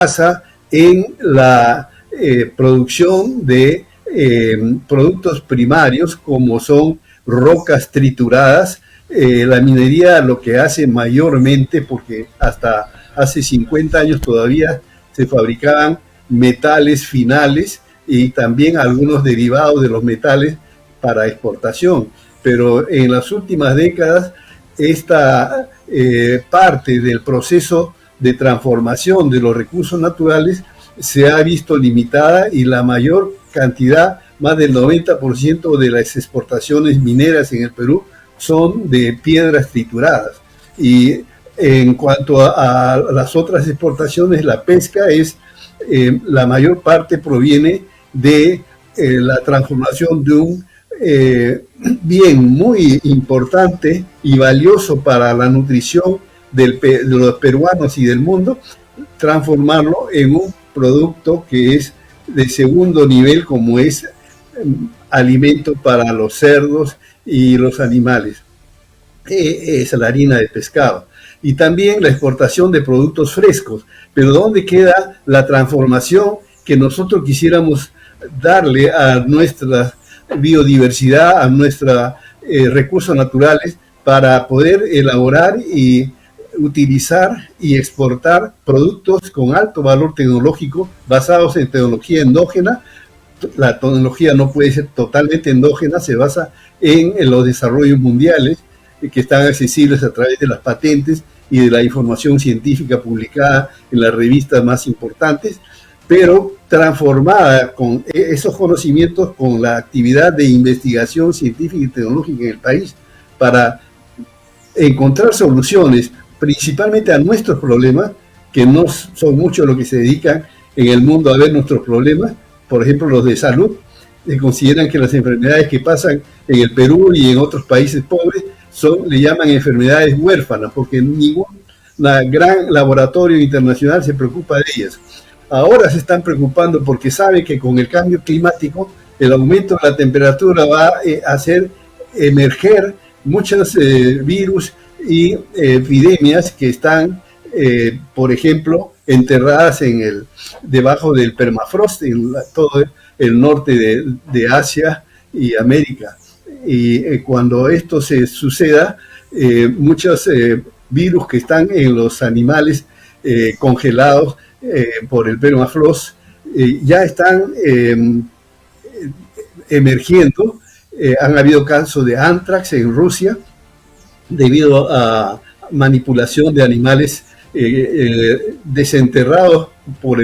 basa en la producción de productos primarios como son rocas trituradas. La minería lo que hace mayormente, porque hasta hace 50 años todavía se fabricaban metales finales y también algunos derivados de los metales para exportación, pero en las últimas décadas esta parte del proceso de transformación de los recursos naturales se ha visto limitada y la mayor cantidad, más del 90% de las exportaciones mineras en el Perú son de piedras trituradas. Y en cuanto a las otras exportaciones, la pesca es, la mayor parte proviene de la transformación de un bien muy importante y valioso para la nutrición de los peruanos y del mundo, transformarlo en un producto que es de segundo nivel, como es alimento para los cerdos y los animales. Es la harina de pescado. Y también la exportación de productos frescos. Pero ¿dónde queda la transformación que nosotros quisiéramos darle a nuestra biodiversidad, a nuestros recursos naturales, para poder elaborar y utilizar y exportar productos con alto valor tecnológico basados en tecnología endógena? La tecnología no puede ser totalmente endógena, se basa en los desarrollos mundiales que están accesibles a través de las patentes y de la información científica publicada en las revistas más importantes, pero transformada con esos conocimientos con la actividad de investigación científica y tecnológica en el país para encontrar soluciones principalmente a nuestros problemas, que no son muchos los que se dedican en el mundo a ver nuestros problemas. Por ejemplo, los de salud consideran que las enfermedades que pasan en el Perú y en otros países pobres le llaman enfermedades huérfanas, porque ningún gran laboratorio internacional se preocupa de ellas. Ahora se están preocupando porque sabe que con el cambio climático el aumento de la temperatura va a hacer emerger muchos virus y epidemias que están, por ejemplo, enterradas debajo del permafrost en todo el norte de Asia y América. Y cuando esto se suceda, muchos virus que están en los animales congelados por el permafrost ya están emergiendo. Han habido casos de anthrax en Rusia debido a manipulación de animales desenterrados por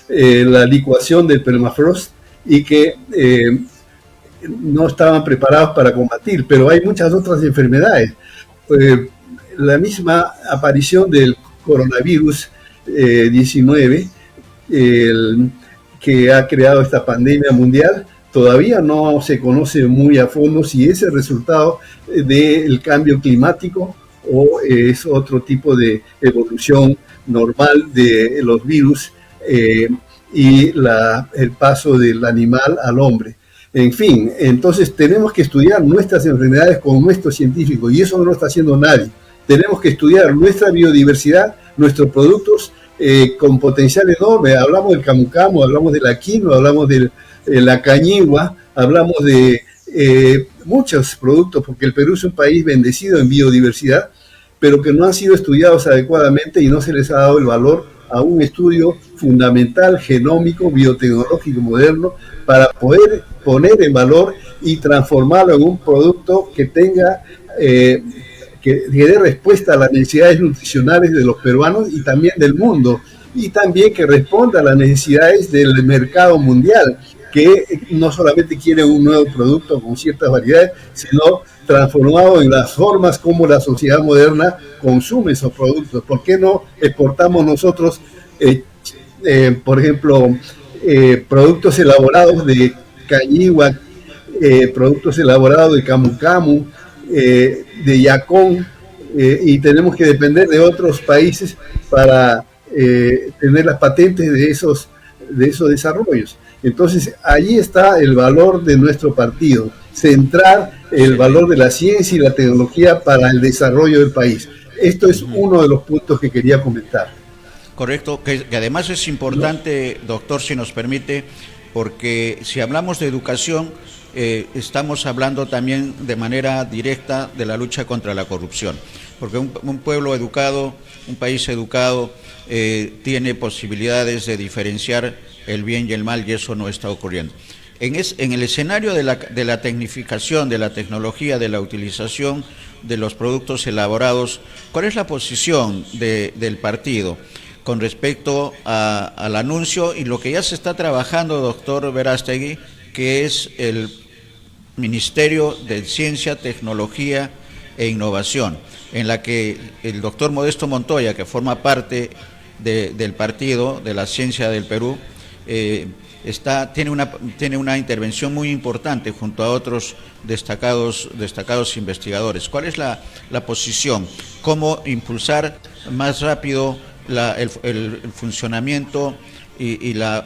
la licuación del permafrost y que no estaban preparados para combatir. Pero hay muchas otras enfermedades. La misma aparición del coronavirus 19 que ha creado esta pandemia mundial, todavía no se conoce muy a fondo si es el resultado del cambio climático o es otro tipo de evolución normal de los virus y el paso del animal al hombre. En fin, entonces tenemos que estudiar nuestras enfermedades con nuestros científicos y eso no lo está haciendo nadie. Tenemos que estudiar nuestra biodiversidad, nuestros productos con potencial enorme. Hablamos del camu camu, hablamos de la quinoa, hablamos de la cañigua, hablamos de muchos productos, porque el Perú es un país bendecido en biodiversidad, pero que no han sido estudiados adecuadamente y no se les ha dado el valor a un estudio fundamental, genómico, biotecnológico, moderno, para poder poner en valor y transformarlo en un producto que tenga, que dé respuesta a las necesidades nutricionales de los peruanos y también del mundo, y también que responda a las necesidades del mercado mundial, que no solamente quiere un nuevo producto con ciertas variedades, sino transformado en las formas como la sociedad moderna consume esos productos. ¿Por qué no exportamos nosotros, por ejemplo, productos elaborados de cañigua, productos elaborados de camu camu, de yacón, y tenemos que depender de otros países para tener las patentes de esos desarrollos? Entonces, allí está el valor de nuestro partido, centrar el valor de la ciencia y la tecnología para el desarrollo del país. Esto es uno de los puntos que quería comentar. Correcto, que además es importante, doctor, si nos permite, porque si hablamos de educación, estamos hablando también de manera directa de la lucha contra la corrupción, porque un pueblo educado, un país educado, tiene posibilidades de diferenciar el bien y el mal, y eso no está ocurriendo. En el escenario de la tecnificación, de la tecnología, de la utilización de los productos elaborados, ¿cuál es la posición del partido con respecto al anuncio y lo que ya se está trabajando, doctor Verástegui, que es el Ministerio de Ciencia, Tecnología e Innovación, en la que el doctor Modesto Montoya, que forma parte del partido de la ciencia del Perú, tiene una intervención muy importante junto a otros destacados investigadores. ¿Cuál es la posición? ¿Cómo impulsar más rápido el funcionamiento y la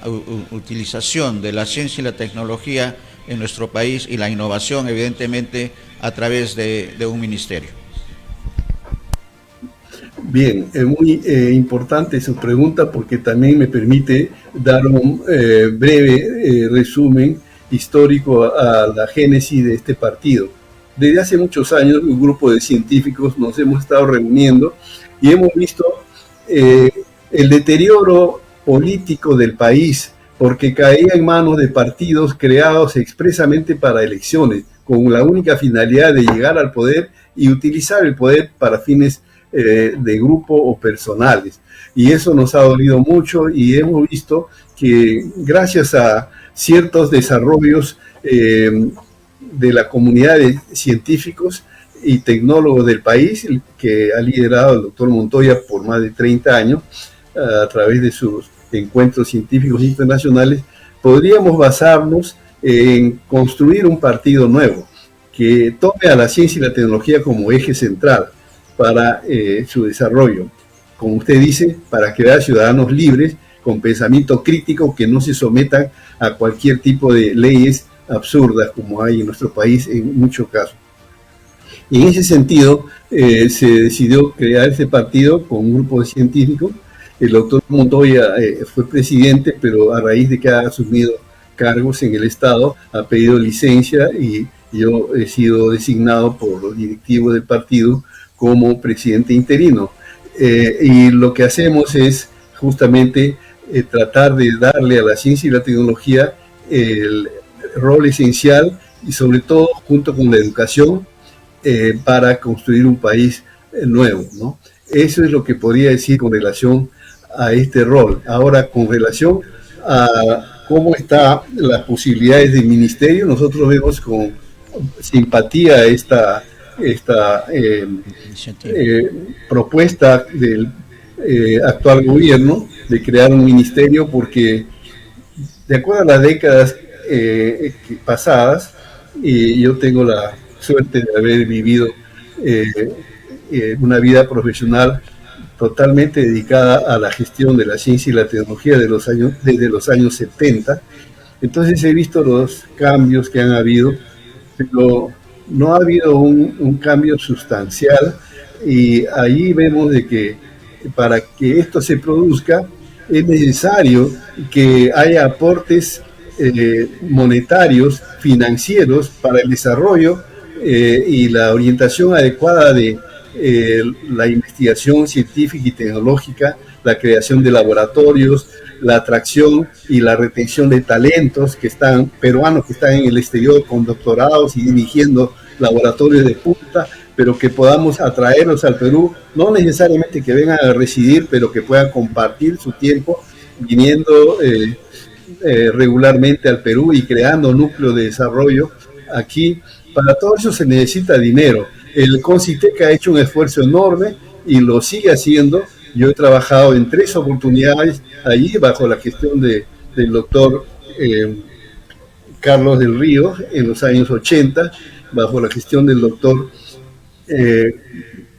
utilización de la ciencia y la tecnología en nuestro país, y la innovación, evidentemente, a través de un ministerio? Bien, es muy importante su pregunta, porque también me permite dar un breve resumen histórico a la génesis de este partido. Desde hace muchos años, un grupo de científicos nos hemos estado reuniendo y hemos visto el deterioro político del país, porque caía en manos de partidos creados expresamente para elecciones, con la única finalidad de llegar al poder y utilizar el poder para fines de grupo o personales. Y eso nos ha dolido mucho, y hemos visto que gracias a ciertos desarrollos de la comunidad de científicos y tecnólogos del país, que ha liderado el doctor Montoya por más de 30 años, a través de sus encuentros científicos internacionales, podríamos basarnos en construir un partido nuevo que tome a la ciencia y la tecnología como eje central para su desarrollo. Como usted dice, para crear ciudadanos libres, con pensamiento crítico, que no se sometan a cualquier tipo de leyes absurdas como hay en nuestro país en muchos casos. Y en ese sentido se decidió crear este partido con un grupo de científicos. El doctor Montoya fue presidente, pero a raíz de que ha asumido cargos en el Estado, ha pedido licencia, y yo he sido designado por los directivos del partido como presidente interino. Y lo que hacemos es justamente tratar de darle a la ciencia y la tecnología el rol esencial, y sobre todo junto con la educación, para construir un país nuevo, ¿no? Eso es lo que podría decir con relación a este rol. Ahora, con relación a cómo están las posibilidades del ministerio, nosotros vemos con simpatía esta propuesta del actual gobierno de crear un ministerio, porque de acuerdo a las décadas pasadas, y yo tengo la suerte de haber vivido una vida profesional totalmente dedicada a la gestión de la ciencia y la tecnología desde los años 70. Entonces he visto los cambios que han habido, pero no ha habido un cambio sustancial, y ahí vemos de que para que esto se produzca es necesario que haya aportes monetarios, financieros, para el desarrollo y la orientación adecuada de la investigación científica y tecnológica, la creación de laboratorios, la atracción y la retención de talentos peruanos que están en el exterior con doctorados y dirigiendo laboratorios de punta, pero que podamos atraerlos al Perú, no necesariamente que vengan a residir, pero que puedan compartir su tiempo viniendo regularmente al Perú y creando núcleos de desarrollo aquí. Para todo eso se necesita dinero. El CONCITEC ha hecho un esfuerzo enorme y lo sigue haciendo. Yo he trabajado en 3 oportunidades allí bajo la gestión del doctor Carlos del Río en los años 80, bajo la gestión del doctor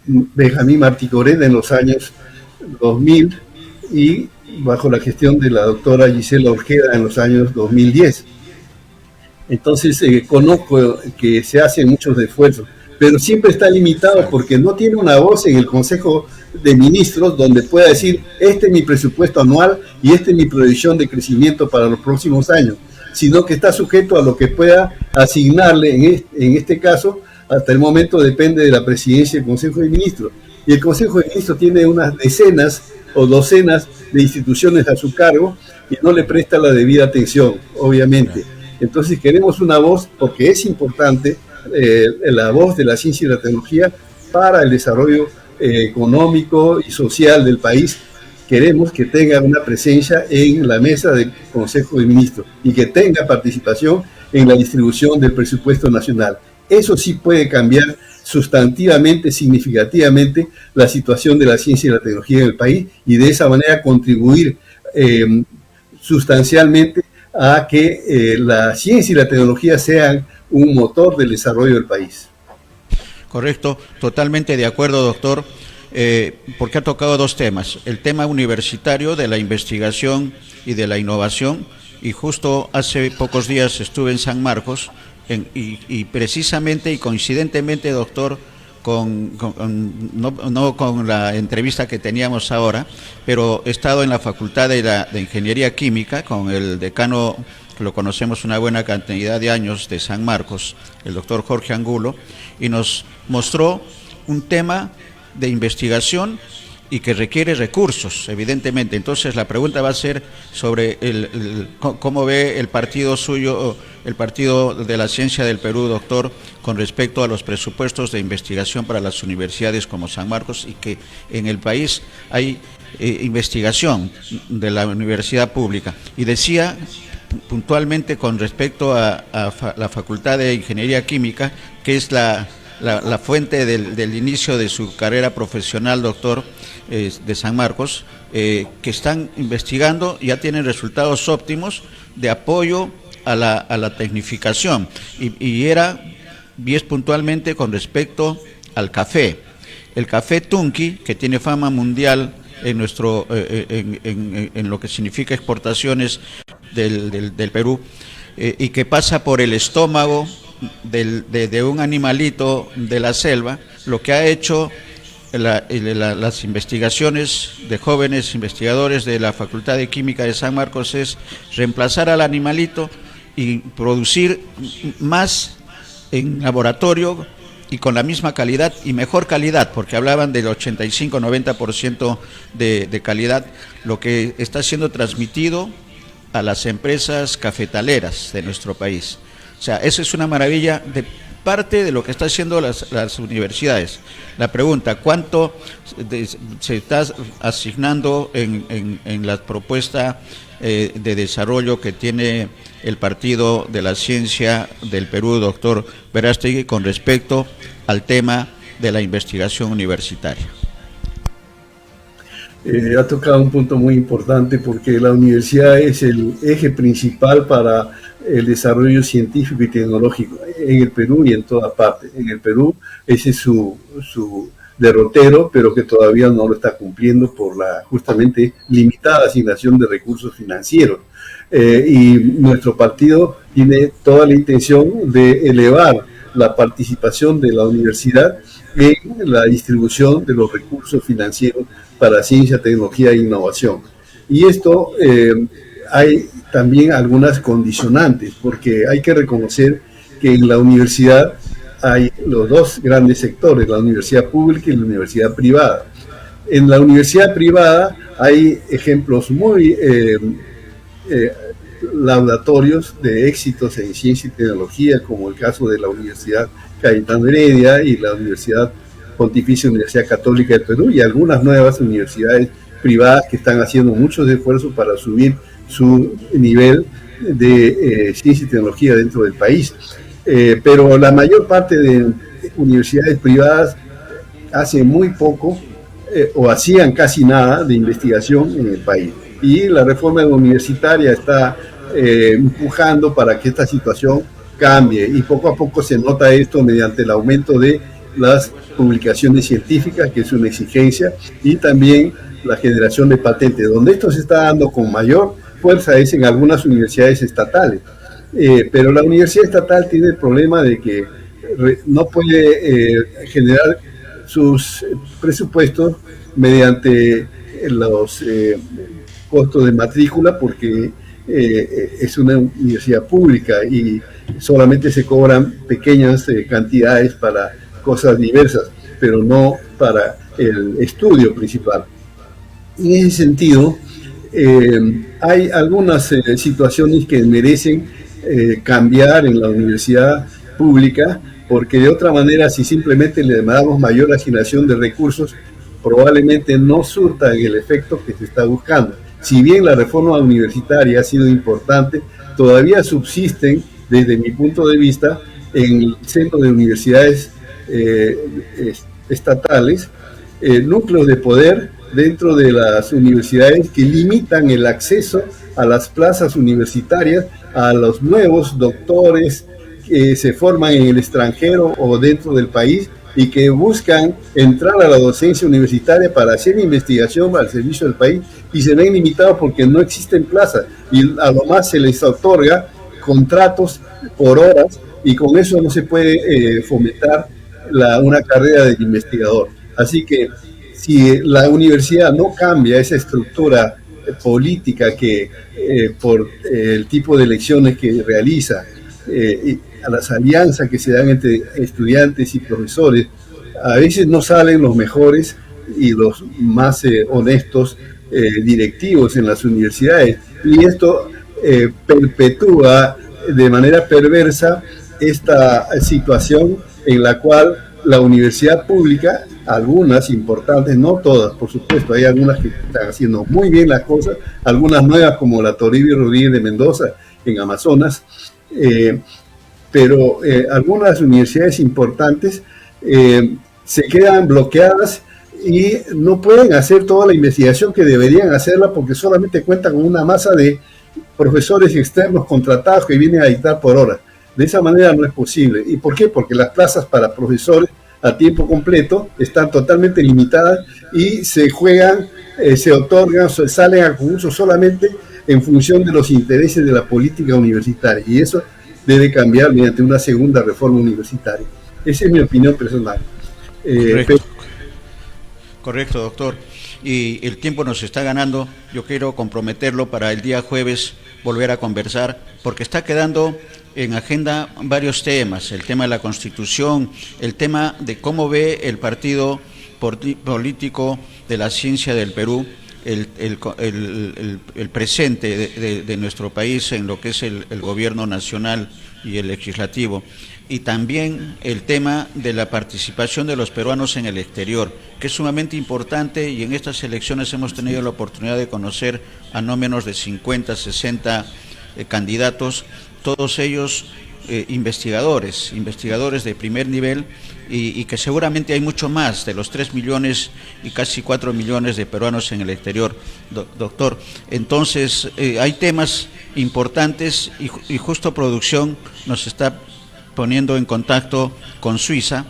Benjamín Martí Corena en los años 2000, y bajo la gestión de la doctora Gisela Orjeda en los años 2010. Entonces conozco que se hacen muchos esfuerzos, pero siempre está limitado porque no tiene una voz en el Consejo de Ministros donde pueda decir, este es mi presupuesto anual y esta es mi proyección de crecimiento para los próximos años, sino que está sujeto a lo que pueda asignarle, en este caso, hasta el momento depende de la presidencia del Consejo de Ministros. Y el Consejo de Ministros tiene unas decenas o docenas de instituciones a su cargo y no le presta la debida atención, obviamente. Entonces queremos una voz, porque es importante, la voz de la ciencia y la tecnología para el desarrollo económico y social del país. Queremos que tenga una presencia en la mesa del Consejo de Ministros y que tenga participación en la distribución del presupuesto nacional. Eso sí puede cambiar sustantivamente, significativamente, la situación de la ciencia y la tecnología en el país y de esa manera contribuir sustancialmente a que la ciencia y la tecnología sean un motor del desarrollo del país. Correcto, totalmente de acuerdo, doctor, porque ha tocado dos temas, el tema universitario de la investigación y de la innovación, y justo hace pocos días estuve en San Marcos, y precisamente y coincidentemente, doctor, no con la entrevista que teníamos ahora, pero he estado en la Facultad de Ingeniería Química con el decano, que lo conocemos una buena cantidad de años, de San Marcos, el doctor Jorge Angulo, y nos mostró un tema de investigación y que requiere recursos, evidentemente. Entonces la pregunta va a ser sobre cómo ve el partido suyo, el Partido de la Ciencia del Perú, doctor, con respecto a los presupuestos de investigación para las universidades como San Marcos, y que en el país hay investigación de la universidad pública. Y decía puntualmente con respecto a la Facultad de Ingeniería Química, que es la fuente del inicio de su carrera profesional, doctor, de San Marcos, que están investigando, ya tienen resultados óptimos de apoyo a la tecnificación, y es puntualmente con respecto al café. El café Tunqui, que tiene fama mundial en lo que significa exportaciones del Perú, y que pasa por el estómago de un animalito de la selva, lo que ha hecho las investigaciones de jóvenes investigadores de la Facultad de Química de San Marcos es reemplazar al animalito y producir más en laboratorio y con la misma calidad y mejor calidad, porque hablaban del 85-90% de calidad, lo que está siendo transmitido a las empresas cafetaleras de nuestro país. O sea, eso es una maravilla de parte de lo que están haciendo las universidades. La pregunta, ¿cuánto se está asignando en la propuesta de desarrollo que tiene el Partido de la Ciencia del Perú, doctor Verástegui, con respecto al tema de la investigación universitaria? Ha tocado un punto muy importante porque la universidad es el eje principal para el desarrollo científico y tecnológico en el Perú y en toda parte. En el Perú ese es su derrotero, pero que todavía no lo está cumpliendo por la justamente limitada asignación de recursos financieros. Y nuestro partido tiene toda la intención de elevar la participación de la universidad en la distribución de los recursos financieros para ciencia, tecnología e innovación. Y esto hay también algunas condicionantes, porque hay que reconocer que en la universidad hay los dos grandes sectores, la universidad pública y la universidad privada. En la universidad privada hay ejemplos muy laudatorios de éxitos en ciencia y tecnología, como el caso de la Universidad Cayetano Heredia y la Universidad Pontificia Universidad Católica del Perú, y algunas nuevas universidades privadas que están haciendo muchos esfuerzos para subir su nivel de ciencia y tecnología dentro del país. Pero la mayor parte de universidades privadas hacen muy poco o hacían casi nada de investigación en el país. Y la reforma universitaria está empujando para que esta situación cambie, y poco a poco se nota esto mediante el aumento de las publicaciones científicas, que es una exigencia, y también la generación de patentes. Donde esto se está dando con mayor fuerza es en algunas universidades estatales, pero la universidad estatal tiene el problema de que no puede generar sus presupuestos mediante los costos de matrícula, porque es una universidad pública y solamente se cobran pequeñas cantidades para cosas diversas, pero no para el estudio principal. En ese sentido, hay algunas situaciones que merecen cambiar en la universidad pública, porque de otra manera, si simplemente le damos mayor asignación de recursos, probablemente no surta el efecto que se está buscando. Si bien la reforma universitaria ha sido importante, todavía subsisten, desde mi punto de vista, en el centro de universidades estatales, núcleos de poder dentro de las universidades que limitan el acceso a las plazas universitarias a los nuevos doctores que se forman en el extranjero o dentro del país y que buscan entrar a la docencia universitaria para hacer investigación al servicio del país, y se ven limitados porque no existen plazas y a lo más se les otorga contratos por horas, y con eso no se puede fomentar una carrera de investigador. Así que si la universidad no cambia esa estructura política que por el tipo de elecciones que realiza, a las alianzas que se dan entre estudiantes y profesores, a veces no salen los mejores y los más honestos directivos en las universidades, y esto perpetúa de manera perversa esta situación en la cual la universidad pública, algunas importantes, no todas, por supuesto, hay algunas que están haciendo muy bien las cosas, algunas nuevas como la Toribio Rodríguez de Mendoza en Amazonas, pero algunas universidades importantes se quedan bloqueadas y no pueden hacer toda la investigación que deberían hacerla, porque solamente cuentan con una masa de profesores externos contratados que vienen a dictar por hora. De esa manera no es posible. ¿Y por qué? Porque las plazas para profesores a tiempo completo están totalmente limitadas y se juegan, se otorgan, salen a concurso solamente en función de los intereses de la política universitaria, y eso debe cambiar mediante una segunda reforma universitaria. Esa es mi opinión personal. Correcto, doctor. Y el tiempo nos está ganando. Yo quiero comprometerlo para el día jueves volver a conversar, porque está quedando en agenda varios temas: el tema de la Constitución, el tema de cómo ve el partido político de la ciencia del Perú, el presente de nuestro país en lo que es el gobierno nacional y el legislativo, y también el tema de la participación de los peruanos en el exterior, que es sumamente importante, y en estas elecciones hemos tenido la oportunidad de conocer a no menos de 50, 60 candidatos, todos ellos investigadores de primer nivel, y que seguramente hay mucho más de los 3 millones y casi 4 millones de peruanos en el exterior, doctor. Entonces, hay temas importantes, y justo producción nos está poniendo en contacto con Suiza,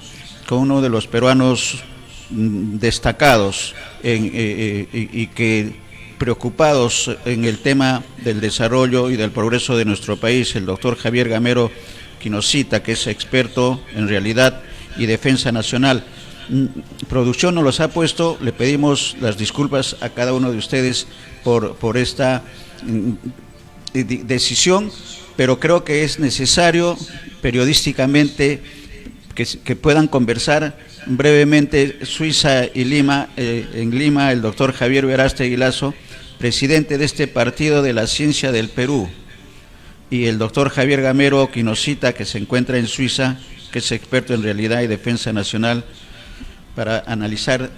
con uno de los peruanos destacados y que preocupados en el tema del desarrollo y del progreso de nuestro país, el doctor Javier Gamero Quinocita, que es experto en realidad y defensa nacional. Producción nos los ha puesto, le pedimos las disculpas a cada uno de ustedes por esta decisión, pero creo que es necesario periodísticamente que puedan conversar brevemente Suiza y Lima. En Lima, el doctor Javier Verástegui Lazo, presidente de este Partido de la Ciencia del Perú, y el doctor Javier Gamero Quinocita, que se encuentra en Suiza, que es experto en realidad y defensa nacional, para analizar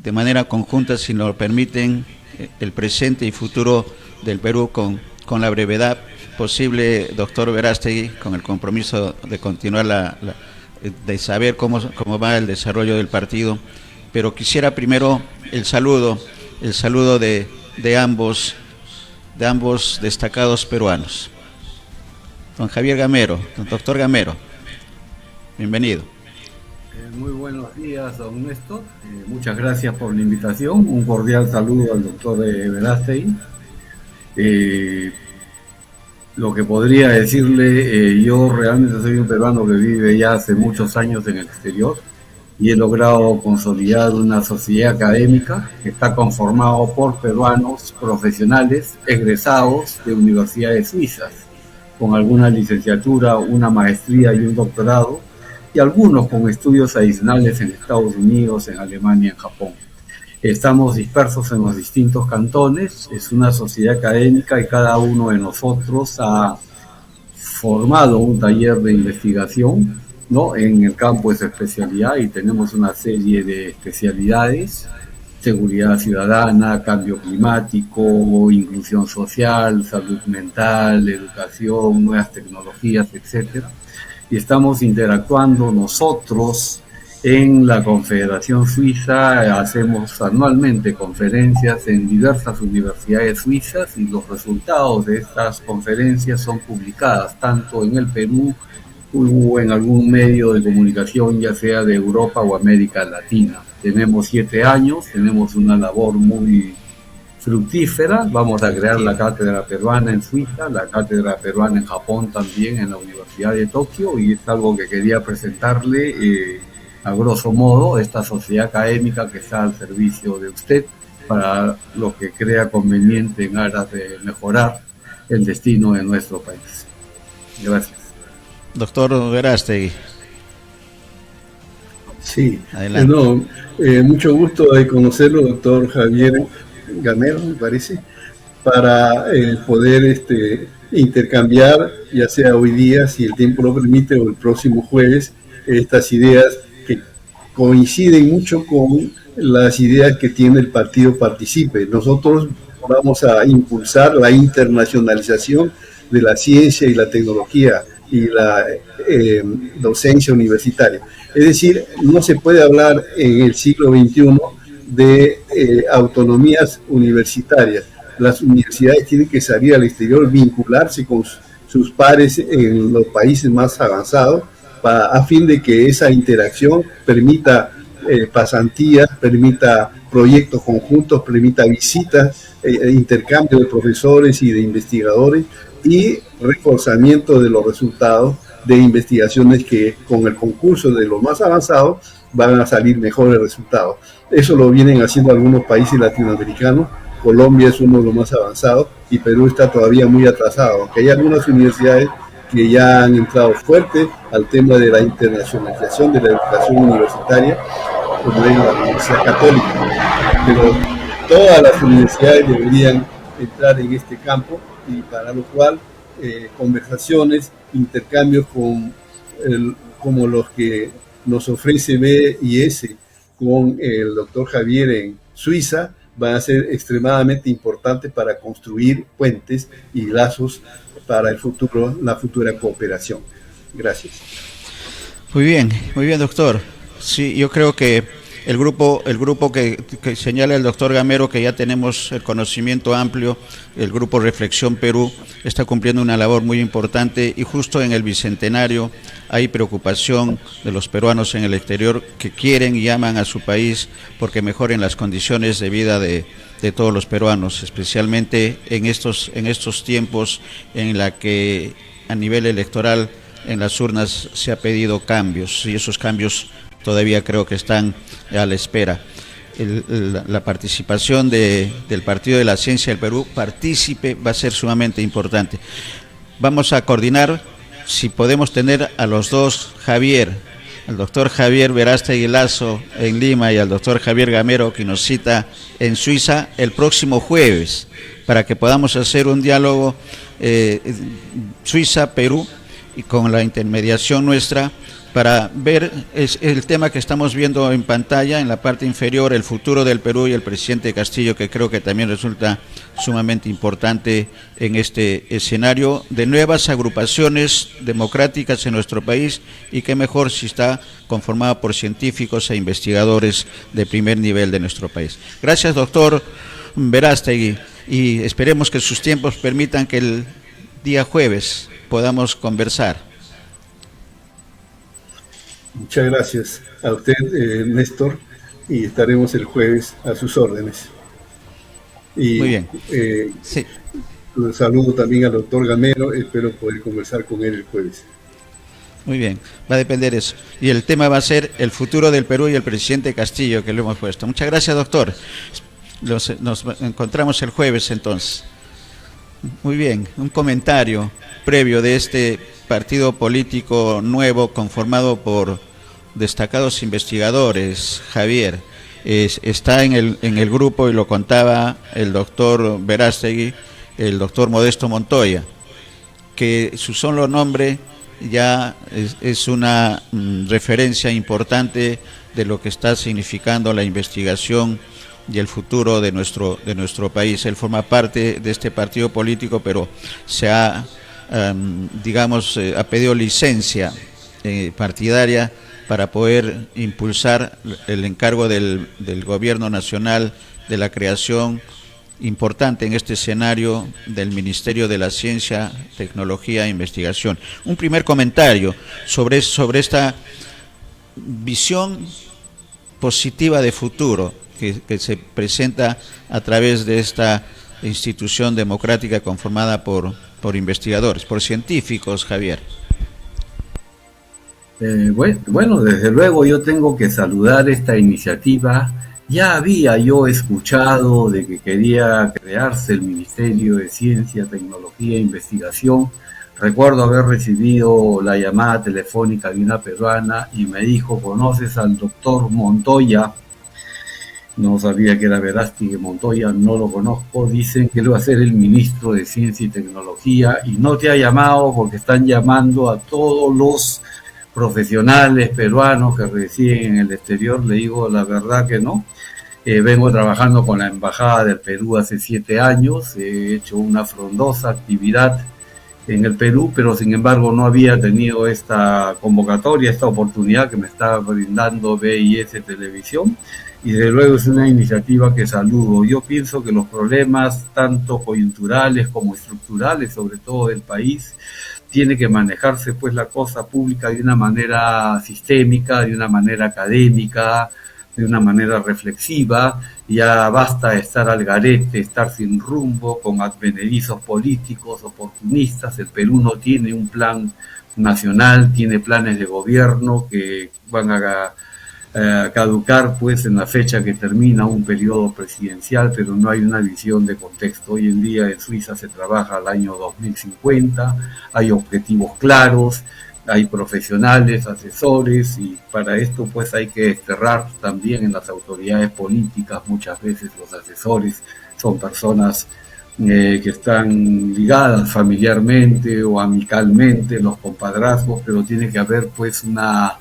de manera conjunta, si nos lo permiten, el presente y futuro del Perú con la brevedad posible. Doctor Verástegui, con el compromiso de continuar de saber cómo va el desarrollo del partido, pero quisiera primero el saludo de ambos destacados peruanos. Don Javier Gamero, don doctor Gamero, bienvenido. Muy buenos días, don Néstor. Muchas gracias por la invitación. Un cordial saludo al doctor Verástegui. Lo que podría decirle, yo realmente soy un peruano que vive ya hace muchos años en el exterior y he logrado consolidar una sociedad académica que está conformado por peruanos profesionales egresados de universidades suizas, con alguna licenciatura, una maestría y un doctorado, y algunos con estudios adicionales en Estados Unidos, en Alemania, en Japón. Estamos dispersos en los distintos cantones, es una sociedad académica y cada uno de nosotros ha formado un taller de investigación, ¿no?, en el campo de su especialidad, y tenemos una serie de especialidades: seguridad ciudadana, cambio climático, inclusión social, salud mental, educación, nuevas tecnologías, etcétera. Y estamos interactuando nosotros en la Confederación Suiza, hacemos anualmente conferencias en diversas universidades suizas y los resultados de estas conferencias son publicadas tanto en el Perú o en algún medio de comunicación, ya sea de Europa o América Latina. Tenemos 7 años, tenemos una labor muy fructífera. Vamos a crear la cátedra peruana en Suiza, la cátedra peruana en Japón también, en la Universidad de Tokio, y es algo que quería presentarle a grosso modo, esta sociedad académica que está al servicio de usted para lo que crea conveniente en aras de mejorar el destino de nuestro país. Gracias. Doctor Verástegui. Sí, Adelante. Mucho gusto de conocerlo, doctor Javier Gamero, me parece, para poder intercambiar, ya sea hoy día, si el tiempo lo permite, o el próximo jueves, estas ideas que coinciden mucho con las ideas que tiene el partido Participe. Nosotros vamos a impulsar la internacionalización de la ciencia y la tecnología y la docencia universitaria. Es decir, no se puede hablar en el siglo XXI de autonomías universitarias. Las universidades tienen que salir al exterior, vincularse con sus pares en los países más avanzados, a fin de que esa interacción permita pasantías, permita proyectos conjuntos, permita visitas, intercambio de profesores y de investigadores y reforzamiento de los resultados de investigaciones que con el concurso de los más avanzados van a salir mejores resultados. Eso lo vienen haciendo algunos países latinoamericanos. Colombia es uno de los más avanzados y Perú está todavía muy atrasado, aunque hay algunas universidades que ya han entrado fuerte al tema de la internacionalización de la educación universitaria, como es la Universidad Católica. Pero todas las universidades deberían entrar en este campo, y para lo cual conversaciones, intercambios como los que nos ofrece BIS con el doctor Javier en Suiza, van a ser extremadamente importantes para construir puentes y lazos para el futuro, la futura cooperación. Gracias. Muy bien, doctor. Sí, yo creo que el grupo que señala el doctor Gamero, que ya tenemos el conocimiento amplio, el grupo Reflexión Perú, está cumpliendo una labor muy importante, y justo en el Bicentenario hay preocupación de los peruanos en el exterior que quieren y llaman a su país porque mejoren las condiciones de vida de todos los peruanos, especialmente en estos tiempos en la que a nivel electoral en las urnas se ha pedido cambios, y esos cambios todavía creo que están a la espera. La participación del Partido de la Ciencia del Perú, Participe, va a ser sumamente importante. Vamos a coordinar si podemos tener a los dos Javier, al doctor Javier Verástegui Lazo en Lima y al doctor Javier Gamero, que nos cita en Suiza el próximo jueves, para que podamos hacer un diálogo Suiza-Perú, y con la intermediación nuestra, para ver el tema que estamos viendo en pantalla, en la parte inferior, el futuro del Perú y el presidente Castillo, que creo que también resulta sumamente importante en este escenario de nuevas agrupaciones democráticas en nuestro país, y qué mejor si está conformada por científicos e investigadores de primer nivel de nuestro país. Gracias, doctor Verástegui, y esperemos que sus tiempos permitan que el día jueves podamos conversar. Muchas gracias a usted, Néstor, y estaremos el jueves a sus órdenes. Y, muy bien. Sí. Saludo también al doctor Gamero, espero poder conversar con él el jueves. Muy bien, va a depender eso. Y el tema va a ser el futuro del Perú y el presidente Castillo, que lo hemos puesto. Muchas gracias, doctor. Nos encontramos el jueves entonces. Muy bien, un comentario previo de este partido político nuevo conformado por destacados investigadores, Javier. Está en el grupo, y lo contaba el doctor Verástegui, el doctor Modesto Montoya, que su solo nombre ya es una referencia importante de lo que está significando la investigación y el futuro de nuestro país. Él forma parte de este partido político, pero se ha, ha pedido licencia partidaria para poder impulsar el encargo del gobierno nacional de la creación importante en este escenario del Ministerio de la Ciencia, Tecnología e Investigación. Un primer comentario sobre esta visión positiva de futuro que se presenta a través de esta institución democrática conformada por investigadores, por científicos, Javier. Bueno, desde luego yo tengo que saludar esta iniciativa. Ya había yo escuchado de que quería crearse el Ministerio de Ciencia, Tecnología e Investigación. Recuerdo haber recibido la llamada telefónica de una peruana y me dijo: ¿conoces al doctor Montoya? No sabía que era Verástegui Montoya, no lo conozco. Dicen que él va a ser el ministro de Ciencia y Tecnología y no te ha llamado porque están llamando a todos los profesionales peruanos que residen en el exterior. Le digo la verdad que no. Vengo trabajando con la Embajada del Perú hace 7 años, he hecho una frondosa actividad en el Perú, pero sin embargo no había tenido esta convocatoria, esta oportunidad que me está brindando BIS Televisión, y desde luego es una iniciativa que saludo. Yo pienso que los problemas tanto coyunturales como estructurales, sobre todo del país, tiene que manejarse pues la cosa pública de una manera sistémica, de una manera académica, de una manera reflexiva. Ya basta de estar al garete, estar sin rumbo, con advenedizos políticos, oportunistas. El Perú no tiene un plan nacional, tiene planes de gobierno que van a caducar pues en la fecha que termina un periodo presidencial, pero no hay una visión de contexto. Hoy en día en Suiza se trabaja al año 2050, hay objetivos claros, hay profesionales, asesores, y para esto pues hay que desterrar también en las autoridades políticas. Muchas veces los asesores son personas que están ligadas familiarmente o amicalmente, los compadrazgos, pero tiene que haber pues una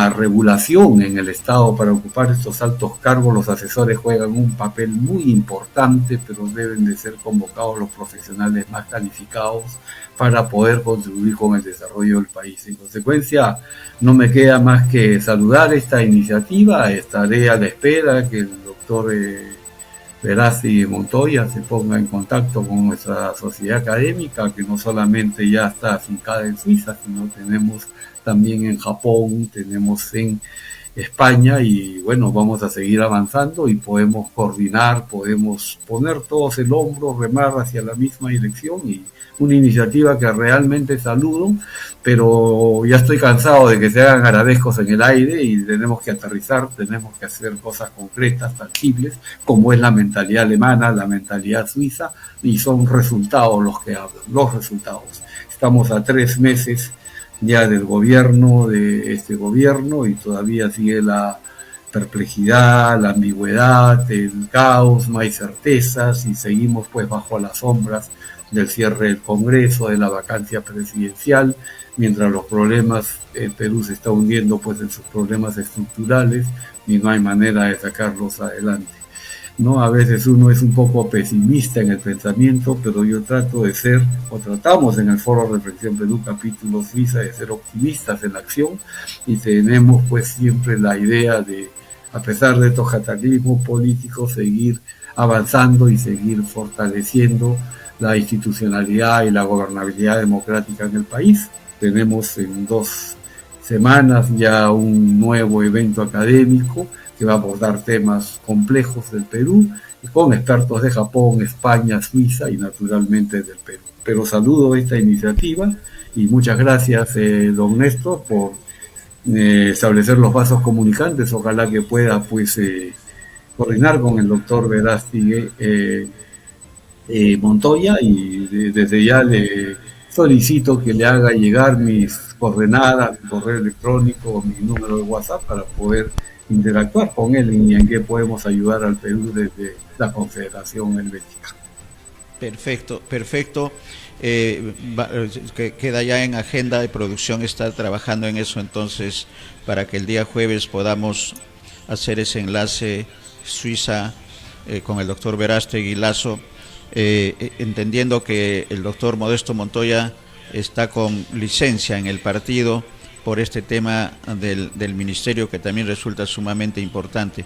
regulación en el Estado para ocupar estos altos cargos. Los asesores juegan un papel muy importante, pero deben de ser convocados los profesionales más calificados para poder contribuir con el desarrollo del país. En consecuencia, no me queda más que saludar esta iniciativa. Estaré a la espera que el doctor Verástegui Montoya se ponga en contacto con nuestra sociedad académica, que no solamente ya está afincada en Suiza, sino tenemos también en Japón, tenemos en España, y bueno, vamos a seguir avanzando y podemos coordinar, podemos poner todos el hombro, remar hacia la misma dirección, y una iniciativa que realmente saludo, pero ya estoy cansado de que se hagan arabescos en el aire y tenemos que aterrizar, tenemos que hacer cosas concretas, tangibles, como es la mentalidad alemana, la mentalidad suiza, y son resultados los que hablan, los resultados. Estamos a 3 meses ya del gobierno, de este gobierno, y todavía sigue la perplejidad, la ambigüedad, el caos, no hay certezas, y seguimos pues bajo las sombras del cierre del Congreso, de la vacancia presidencial, mientras los problemas, el Perú se está hundiendo pues en sus problemas estructurales y no hay manera de sacarlos adelante, ¿no? A veces uno es un poco pesimista en el pensamiento, pero yo trato de ser, o tratamos en el Foro Reflexión Perú Capítulo Suiza, de ser optimistas en la acción, y tenemos pues siempre la idea de, a pesar de estos cataclismos políticos, seguir avanzando y seguir fortaleciendo la institucionalidad y la gobernabilidad democrática en el país. Tenemos en 2 semanas ya un nuevo evento académico que va a abordar temas complejos del Perú, con expertos de Japón, España, Suiza y naturalmente del Perú. Pero saludo esta iniciativa y muchas gracias, don Néstor, por establecer los vasos comunicantes. Ojalá que pueda pues coordinar con el doctor Verástegui Montoya, y desde ya le solicito que le haga llegar mis coordenadas, mi correo electrónico, mi número de WhatsApp para poder interactuar con él y en qué podemos ayudar al Perú desde la Confederación Helvética. Perfecto, perfecto. Que queda ya en agenda de producción estar trabajando en eso, entonces, para que el día jueves podamos hacer ese enlace Suiza con el doctor Verástegui Lazo, entendiendo que el doctor Modesto Montoya está con licencia en el partido por este tema del ministerio, que también resulta sumamente importante.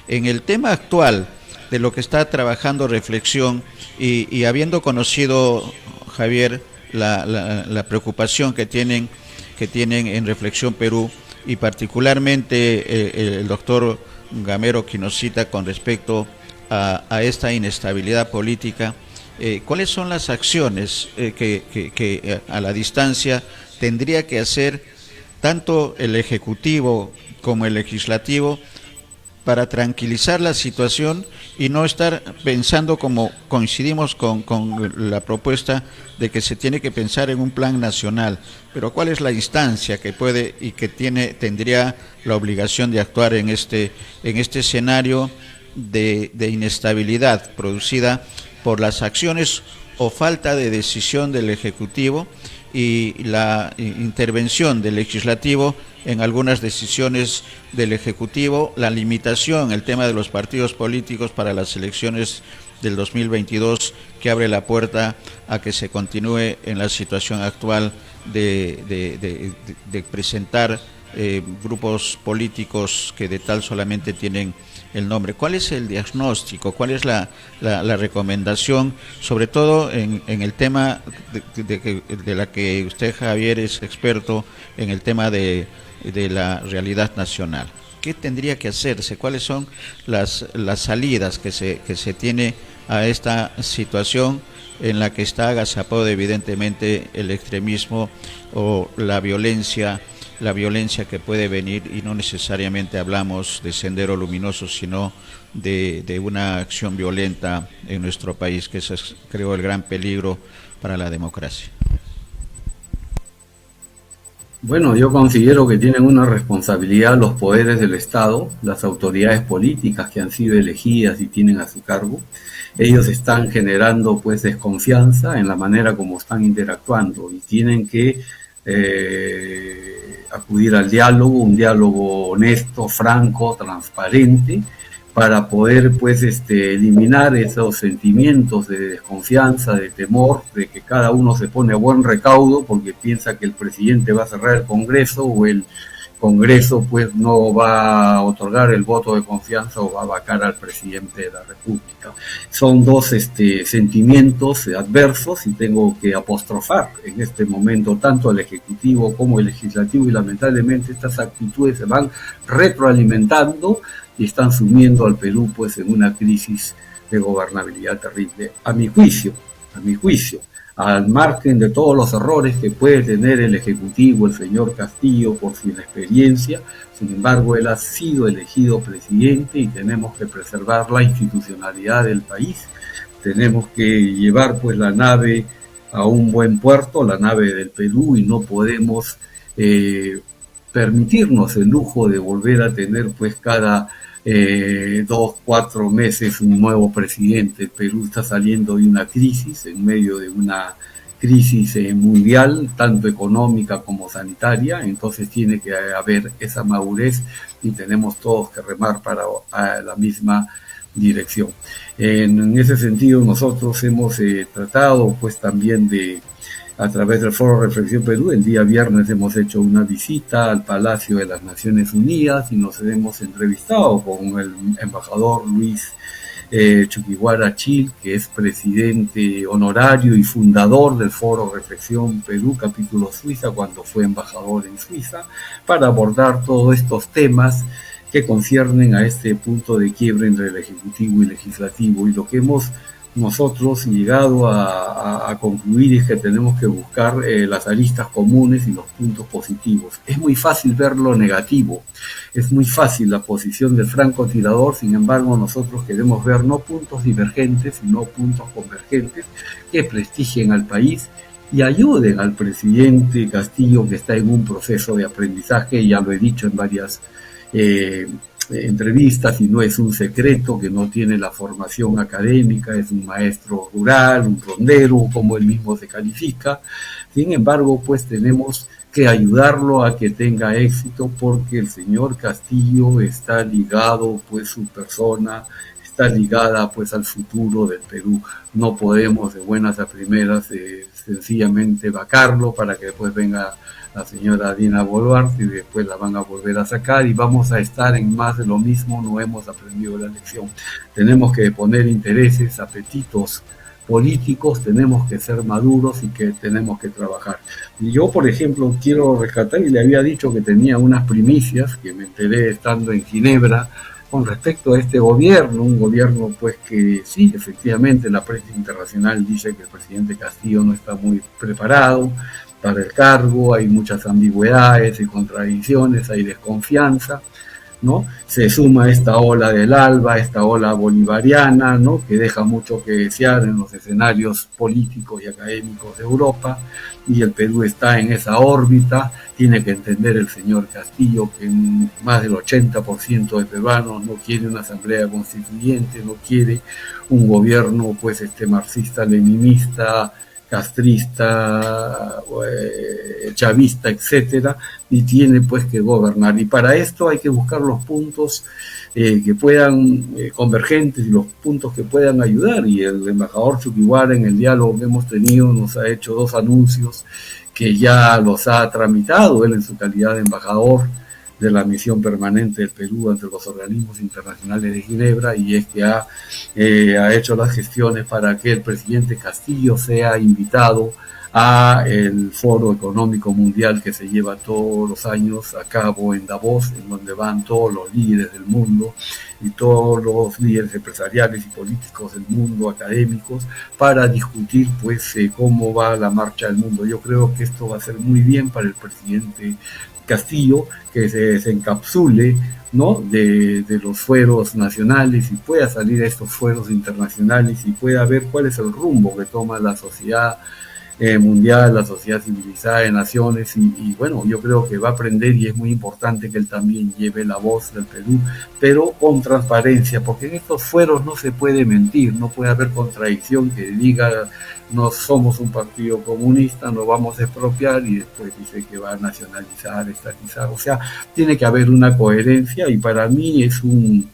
En el tema actual de lo que está trabajando Reflexión, y habiendo conocido, Javier, la preocupación que tienen en Reflexión Perú, y particularmente el doctor Gamero Quinocita con respecto a esta inestabilidad política, ¿cuáles son las acciones que a la distancia tendría que hacer tanto el Ejecutivo como el Legislativo para tranquilizar la situación y no estar pensando, como coincidimos con la propuesta de que se tiene que pensar en un plan nacional? Pero ¿cuál es la instancia que puede y que tendría la obligación de actuar en este escenario de inestabilidad producida por las acciones o falta de decisión del Ejecutivo y la intervención del Legislativo en algunas decisiones del Ejecutivo, la limitación, el tema de los partidos políticos para las elecciones del 2022, que abre la puerta a que se continúe en la situación actual de presentar grupos políticos que de tal solamente tienen el nombre? ¿Cuál es el diagnóstico? ¿Cuál es la recomendación? Sobre todo en el tema de la que usted, Javier, es experto, en el tema de la realidad nacional. ¿Qué tendría que hacerse? ¿Cuáles son las salidas que se tiene a esta situación en la que está agazapado evidentemente el extremismo o la violencia que puede venir? Y no necesariamente hablamos de Sendero Luminoso, sino de una acción violenta en nuestro país, que eso es, creo, el gran peligro para la democracia. Bueno, yo considero que tienen una responsabilidad los poderes del Estado, las autoridades políticas que han sido elegidas y tienen a su cargo. Ellos están generando pues desconfianza en la manera como están interactuando, y tienen que acudir al diálogo, un diálogo honesto, franco, transparente, para poder pues eliminar esos sentimientos de desconfianza, de temor, de que cada uno se pone a buen recaudo porque piensa que el presidente va a cerrar el Congreso, o el Congreso pues no va a otorgar el voto de confianza o va a vacar al presidente de la República. Son dos sentimientos adversos, y tengo que apostrofar en este momento tanto el Ejecutivo como el Legislativo, y lamentablemente estas actitudes se van retroalimentando y están sumiendo al Perú pues en una crisis de gobernabilidad terrible, a mi juicio, al margen de todos los errores que puede tener el Ejecutivo, el señor Castillo, por su inexperiencia. Sin embargo, él ha sido elegido presidente y tenemos que preservar la institucionalidad del país. Tenemos que llevar pues la nave a un buen puerto, la nave del Perú, y no podemos permitirnos el lujo de volver a tener pues cada 2-4 meses un nuevo presidente. El Perú está saliendo de una crisis, en medio de una crisis mundial, tanto económica como sanitaria, entonces tiene que haber esa madurez y tenemos todos que remar para la misma dirección. En ese sentido, nosotros hemos tratado pues también a través del Foro Reflexión Perú, el día viernes hemos hecho una visita al Palacio de las Naciones Unidas y nos hemos entrevistado con el embajador Luis Chuquiguara Chil, que es presidente honorario y fundador del Foro Reflexión Perú, capítulo Suiza, cuando fue embajador en Suiza, para abordar todos estos temas que conciernen a este punto de quiebre entre el Ejecutivo y el Legislativo. Y lo que hemos nosotros llegado a concluir es que tenemos que buscar las aristas comunes y los puntos positivos. Es muy fácil ver lo negativo, es muy fácil la posición del francotirador, sin embargo nosotros queremos ver no puntos divergentes, sino puntos convergentes que prestigien al país y ayuden al presidente Castillo, que está en un proceso de aprendizaje, ya lo he dicho en varias entrevistas, y no es un secreto que no tiene la formación académica, es un maestro rural, un rondero, como él mismo se califica. Sin embargo, pues tenemos que ayudarlo a que tenga éxito, porque el señor Castillo está ligado, pues su persona está ligada pues al futuro del Perú. No podemos de buenas a primeras sencillamente vacarlo para que después venga la señora Dina Boluarte y después la van a volver a sacar y vamos a estar en más de lo mismo. No hemos aprendido la lección. Tenemos que poner intereses, apetitos políticos, tenemos que ser maduros y que tenemos que trabajar. Y yo, por ejemplo, quiero rescatar, y le había dicho que tenía unas primicias que me enteré estando en Ginebra con respecto a este gobierno, un gobierno pues que sí, efectivamente la prensa internacional dice que el presidente Castillo no está muy preparado para el cargo, hay muchas ambigüedades y contradicciones, hay desconfianza, ¿no? Se suma esta ola del ALBA, esta ola bolivariana, ¿no? Que deja mucho que desear en los escenarios políticos y académicos de Europa, y el Perú está en esa órbita. Tiene que entender el señor Castillo que más del 80% de peruanos no quiere una asamblea constituyente, no quiere un gobierno pues marxista-leninista, castrista, chavista, etcétera, y tiene pues que gobernar. Y para esto hay que buscar los puntos que puedan convergentes y los puntos que puedan ayudar. Y el embajador Chuquibara, en el diálogo que hemos tenido, nos ha hecho 2 anuncios que ya los ha tramitado él en su calidad de embajador de la misión permanente del Perú ante los organismos internacionales de Ginebra, y es que ha hecho las gestiones para que el presidente Castillo sea invitado a el Foro Económico Mundial que se lleva todos los años a cabo en Davos, en donde van todos los líderes del mundo y todos los líderes empresariales y políticos del mundo, académicos, para discutir pues cómo va la marcha del mundo. Yo creo que esto va a ser muy bien para el presidente Castillo, que se encapsule, ¿no?, de los fueros nacionales y pueda salir a estos fueros internacionales y pueda ver cuál es el rumbo que toma la sociedad mundial, la sociedad civilizada de naciones, y bueno, yo creo que va a aprender, y es muy importante que él también lleve la voz del Perú, pero con transparencia, porque en estos fueros no se puede mentir, no puede haber contradicción que diga no somos un partido comunista, no vamos a expropiar, y después dice que va a nacionalizar, estatizar. O sea, tiene que haber una coherencia, y para mí es un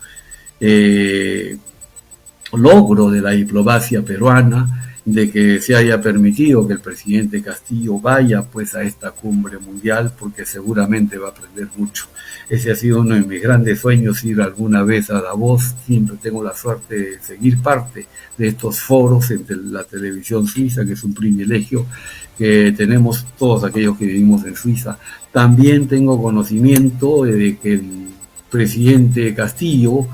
logro de la diplomacia peruana de que se haya permitido que el presidente Castillo vaya pues a esta cumbre mundial, porque seguramente va a aprender mucho. Ese ha sido uno de mis grandes sueños, ir alguna vez a Davos. Siempre tengo la suerte de seguir parte de estos foros entre la televisión suiza, que es un privilegio que tenemos todos aquellos que vivimos en Suiza. También tengo conocimiento de que el presidente Castillo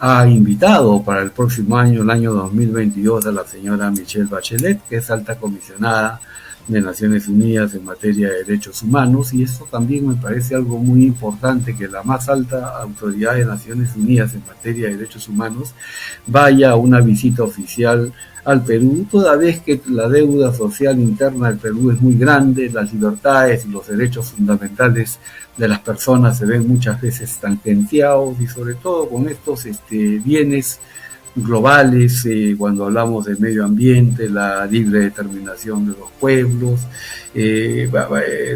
ha invitado para el próximo año, el año 2022, a la señora Michelle Bachelet, que es alta comisionada de Naciones Unidas en materia de derechos humanos, y eso también me parece algo muy importante, que la más alta autoridad de Naciones Unidas en materia de derechos humanos vaya a una visita oficial al Perú, toda vez que la deuda social interna del Perú es muy grande, las libertades y los derechos fundamentales de las personas se ven muchas veces tangenciados, y sobre todo con estos bienes globales, cuando hablamos de medio ambiente, la libre determinación de los pueblos,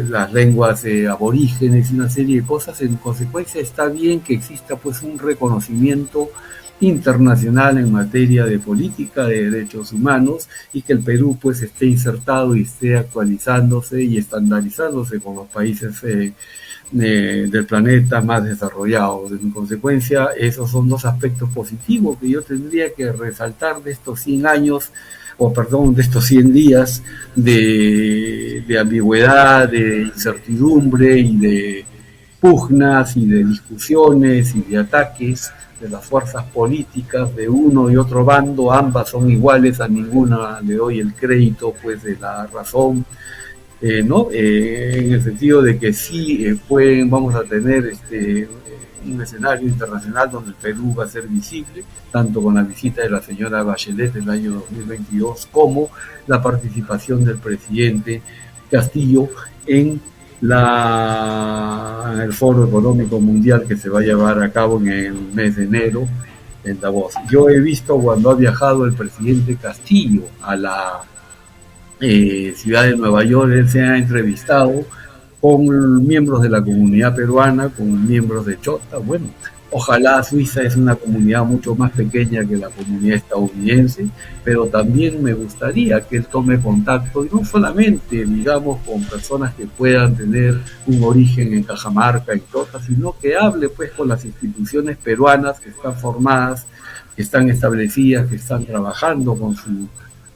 las lenguas aborígenes y una serie de cosas. En consecuencia, está bien que exista pues un reconocimiento internacional en materia de política de derechos humanos, y que el Perú pues esté insertado y esté actualizándose y estandarizándose con los países del planeta más desarrollados. En consecuencia, esos son 2 aspectos positivos que yo tendría que resaltar de estos 100 años, de estos 100 días de ambigüedad, de incertidumbre y de pugnas y de discusiones y de ataques de las fuerzas políticas de uno y otro bando, ambas son iguales, a ninguna le doy el crédito pues de la razón, ¿no? En el sentido de que sí vamos a tener un escenario internacional donde el Perú va a ser visible, tanto con la visita de la señora Bachelet el año 2022 como la participación del presidente Castillo en el Foro Económico Mundial que se va a llevar a cabo en el mes de enero en Davos. Yo he visto cuando ha viajado el presidente Castillo a la ciudad de Nueva York, él se ha entrevistado con miembros de la comunidad peruana, con miembros de Chota. Bueno, ojalá Suiza es una comunidad mucho más pequeña que la comunidad estadounidense, pero también me gustaría que él tome contacto, y no solamente, digamos, con personas que puedan tener un origen en Cajamarca, en Chota, sino que hable pues con las instituciones peruanas que están formadas, que están establecidas, que están trabajando con su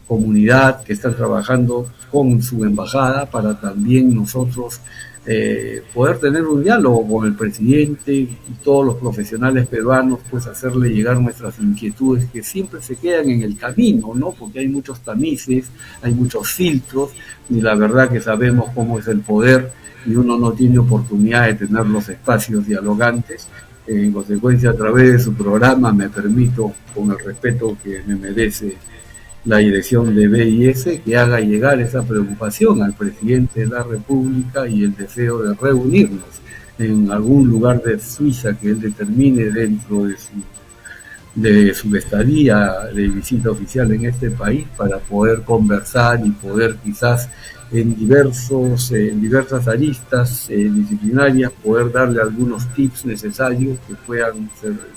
comunidad, que están trabajando con su embajada, para también nosotros poder tener un diálogo con el presidente y todos los profesionales peruanos, pues hacerle llegar nuestras inquietudes que siempre se quedan en el camino, ¿no? Porque hay muchos tamices, hay muchos filtros, y la verdad que sabemos cómo es el poder y uno no tiene oportunidad de tener los espacios dialogantes. En consecuencia, a través de su programa me permito, con el respeto que me merece la dirección de BIS, que haga llegar esa preocupación al presidente de la República y el deseo de reunirnos en algún lugar de Suiza que él determine dentro de su estadía de visita oficial en este país, para poder conversar y poder quizás en diversas aristas disciplinarias poder darle algunos tips necesarios que puedan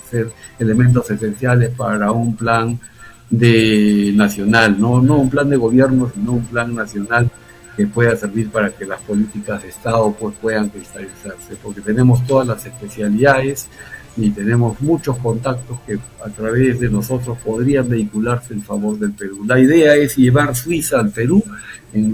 ser elementos esenciales para un plan nacional, no un plan de gobierno, sino un plan nacional que pueda servir para que las políticas de Estado pues puedan cristalizarse, porque tenemos todas las especialidades y tenemos muchos contactos que a través de nosotros podrían vehicularse en favor del Perú. La idea es llevar Suiza al Perú en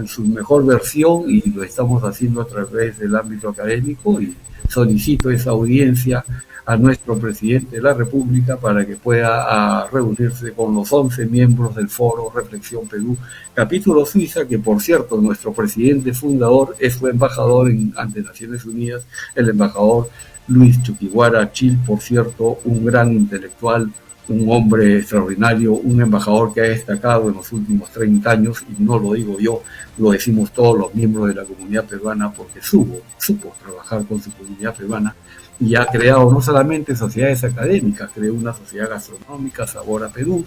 su mejor versión, y lo estamos haciendo a través del ámbito académico, y solicito esa audiencia a nuestro presidente de la República para que pueda reunirse con los 11 miembros del Foro Reflexión Perú, capítulo Suiza, que por cierto nuestro presidente fundador es su embajador ante Naciones Unidas, el embajador Luis Chuquiguara Chil, por cierto, un gran intelectual, un hombre extraordinario, un embajador que ha destacado en los últimos 30 años, y no lo digo yo, lo decimos todos los miembros de la comunidad peruana, porque supo trabajar con su comunidad peruana, y ha creado no solamente sociedades académicas, creó una sociedad gastronómica, Sabor a Perú,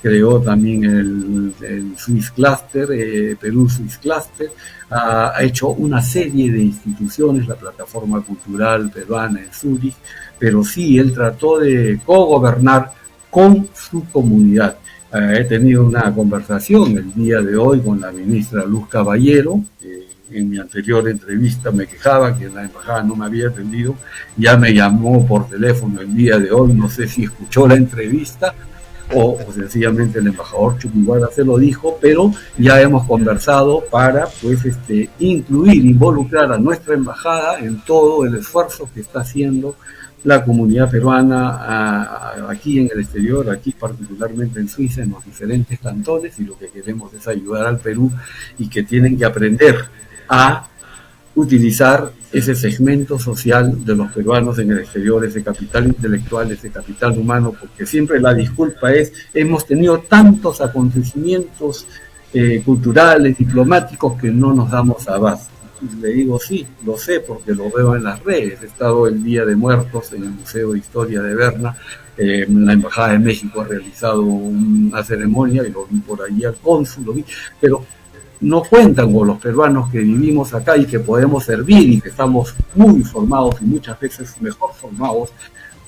creó también el Swiss Cluster, Perú Swiss Cluster, ha hecho una serie de instituciones, la Plataforma Cultural Peruana en Zúrich, pero sí, él trató de cogobernar con su comunidad. He tenido una conversación el día de hoy con la ministra Luz Caballero. En mi anterior entrevista me quejaba que la embajada no me había atendido, ya me llamó por teléfono el día de hoy, no sé si escuchó la entrevista o sencillamente el embajador Chuquiguara se lo dijo, pero ya hemos conversado para pues involucrar a nuestra embajada en todo el esfuerzo que está haciendo la comunidad peruana aquí en el exterior, aquí particularmente en Suiza, en los diferentes cantones, y lo que queremos es ayudar al Perú, y que tienen que aprender a utilizar ese segmento social de los peruanos en el exterior, ese capital intelectual, ese capital humano, porque siempre la disculpa es, hemos tenido tantos acontecimientos culturales, diplomáticos, que no nos damos abasto. Y le digo, sí, lo sé porque lo veo en las redes. He estado el Día de Muertos en el Museo de Historia de Berna, la Embajada de México ha realizado una ceremonia y lo vi por ahí al cónsul, lo vi, pero no cuentan con los peruanos que vivimos acá y que podemos servir y que estamos muy formados y muchas veces mejor formados,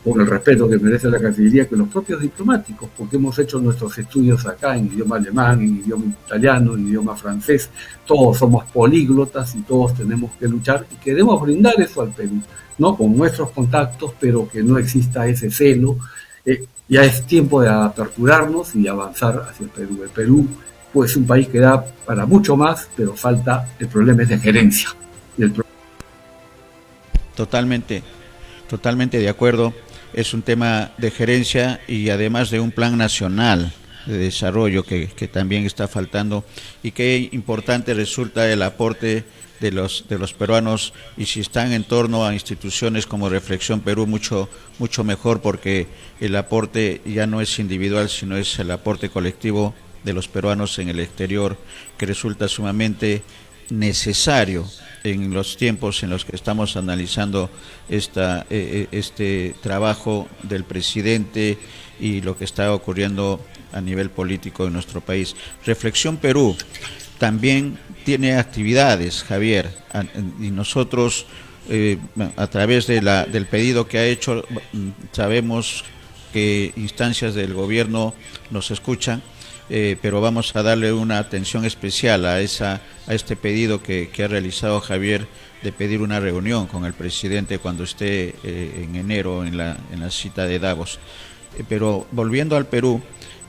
con el respeto que merece la Cancillería, que los propios diplomáticos, porque hemos hecho nuestros estudios acá en idioma alemán, en idioma italiano, en idioma francés, todos somos políglotas y todos tenemos que luchar y queremos brindar eso al Perú, ¿no? Con nuestros contactos, pero que no exista ese celo. Ya es tiempo de aperturarnos y avanzar hacia el Perú. El Perú pues, es un país que da para mucho más, pero el problema es de gerencia. Y Totalmente, totalmente de acuerdo. Es un tema de gerencia y además de un plan nacional de desarrollo que también está faltando, y qué importante resulta el aporte de los peruanos, y si están en torno a instituciones como Reflexión Perú, mucho mejor, porque el aporte ya no es individual, sino es el aporte colectivo de los peruanos en el exterior, que resulta sumamente necesario en los tiempos en los que estamos analizando este trabajo del presidente y lo que está ocurriendo a nivel político en nuestro país. Reflexión Perú también tiene actividades, Javier, y nosotros a través del pedido que ha hecho, sabemos que instancias del gobierno nos escuchan, pero vamos a darle una atención especial a este pedido que ha realizado Javier, de pedir una reunión con el presidente cuando esté en enero en la cita de Davos. Pero volviendo al Perú,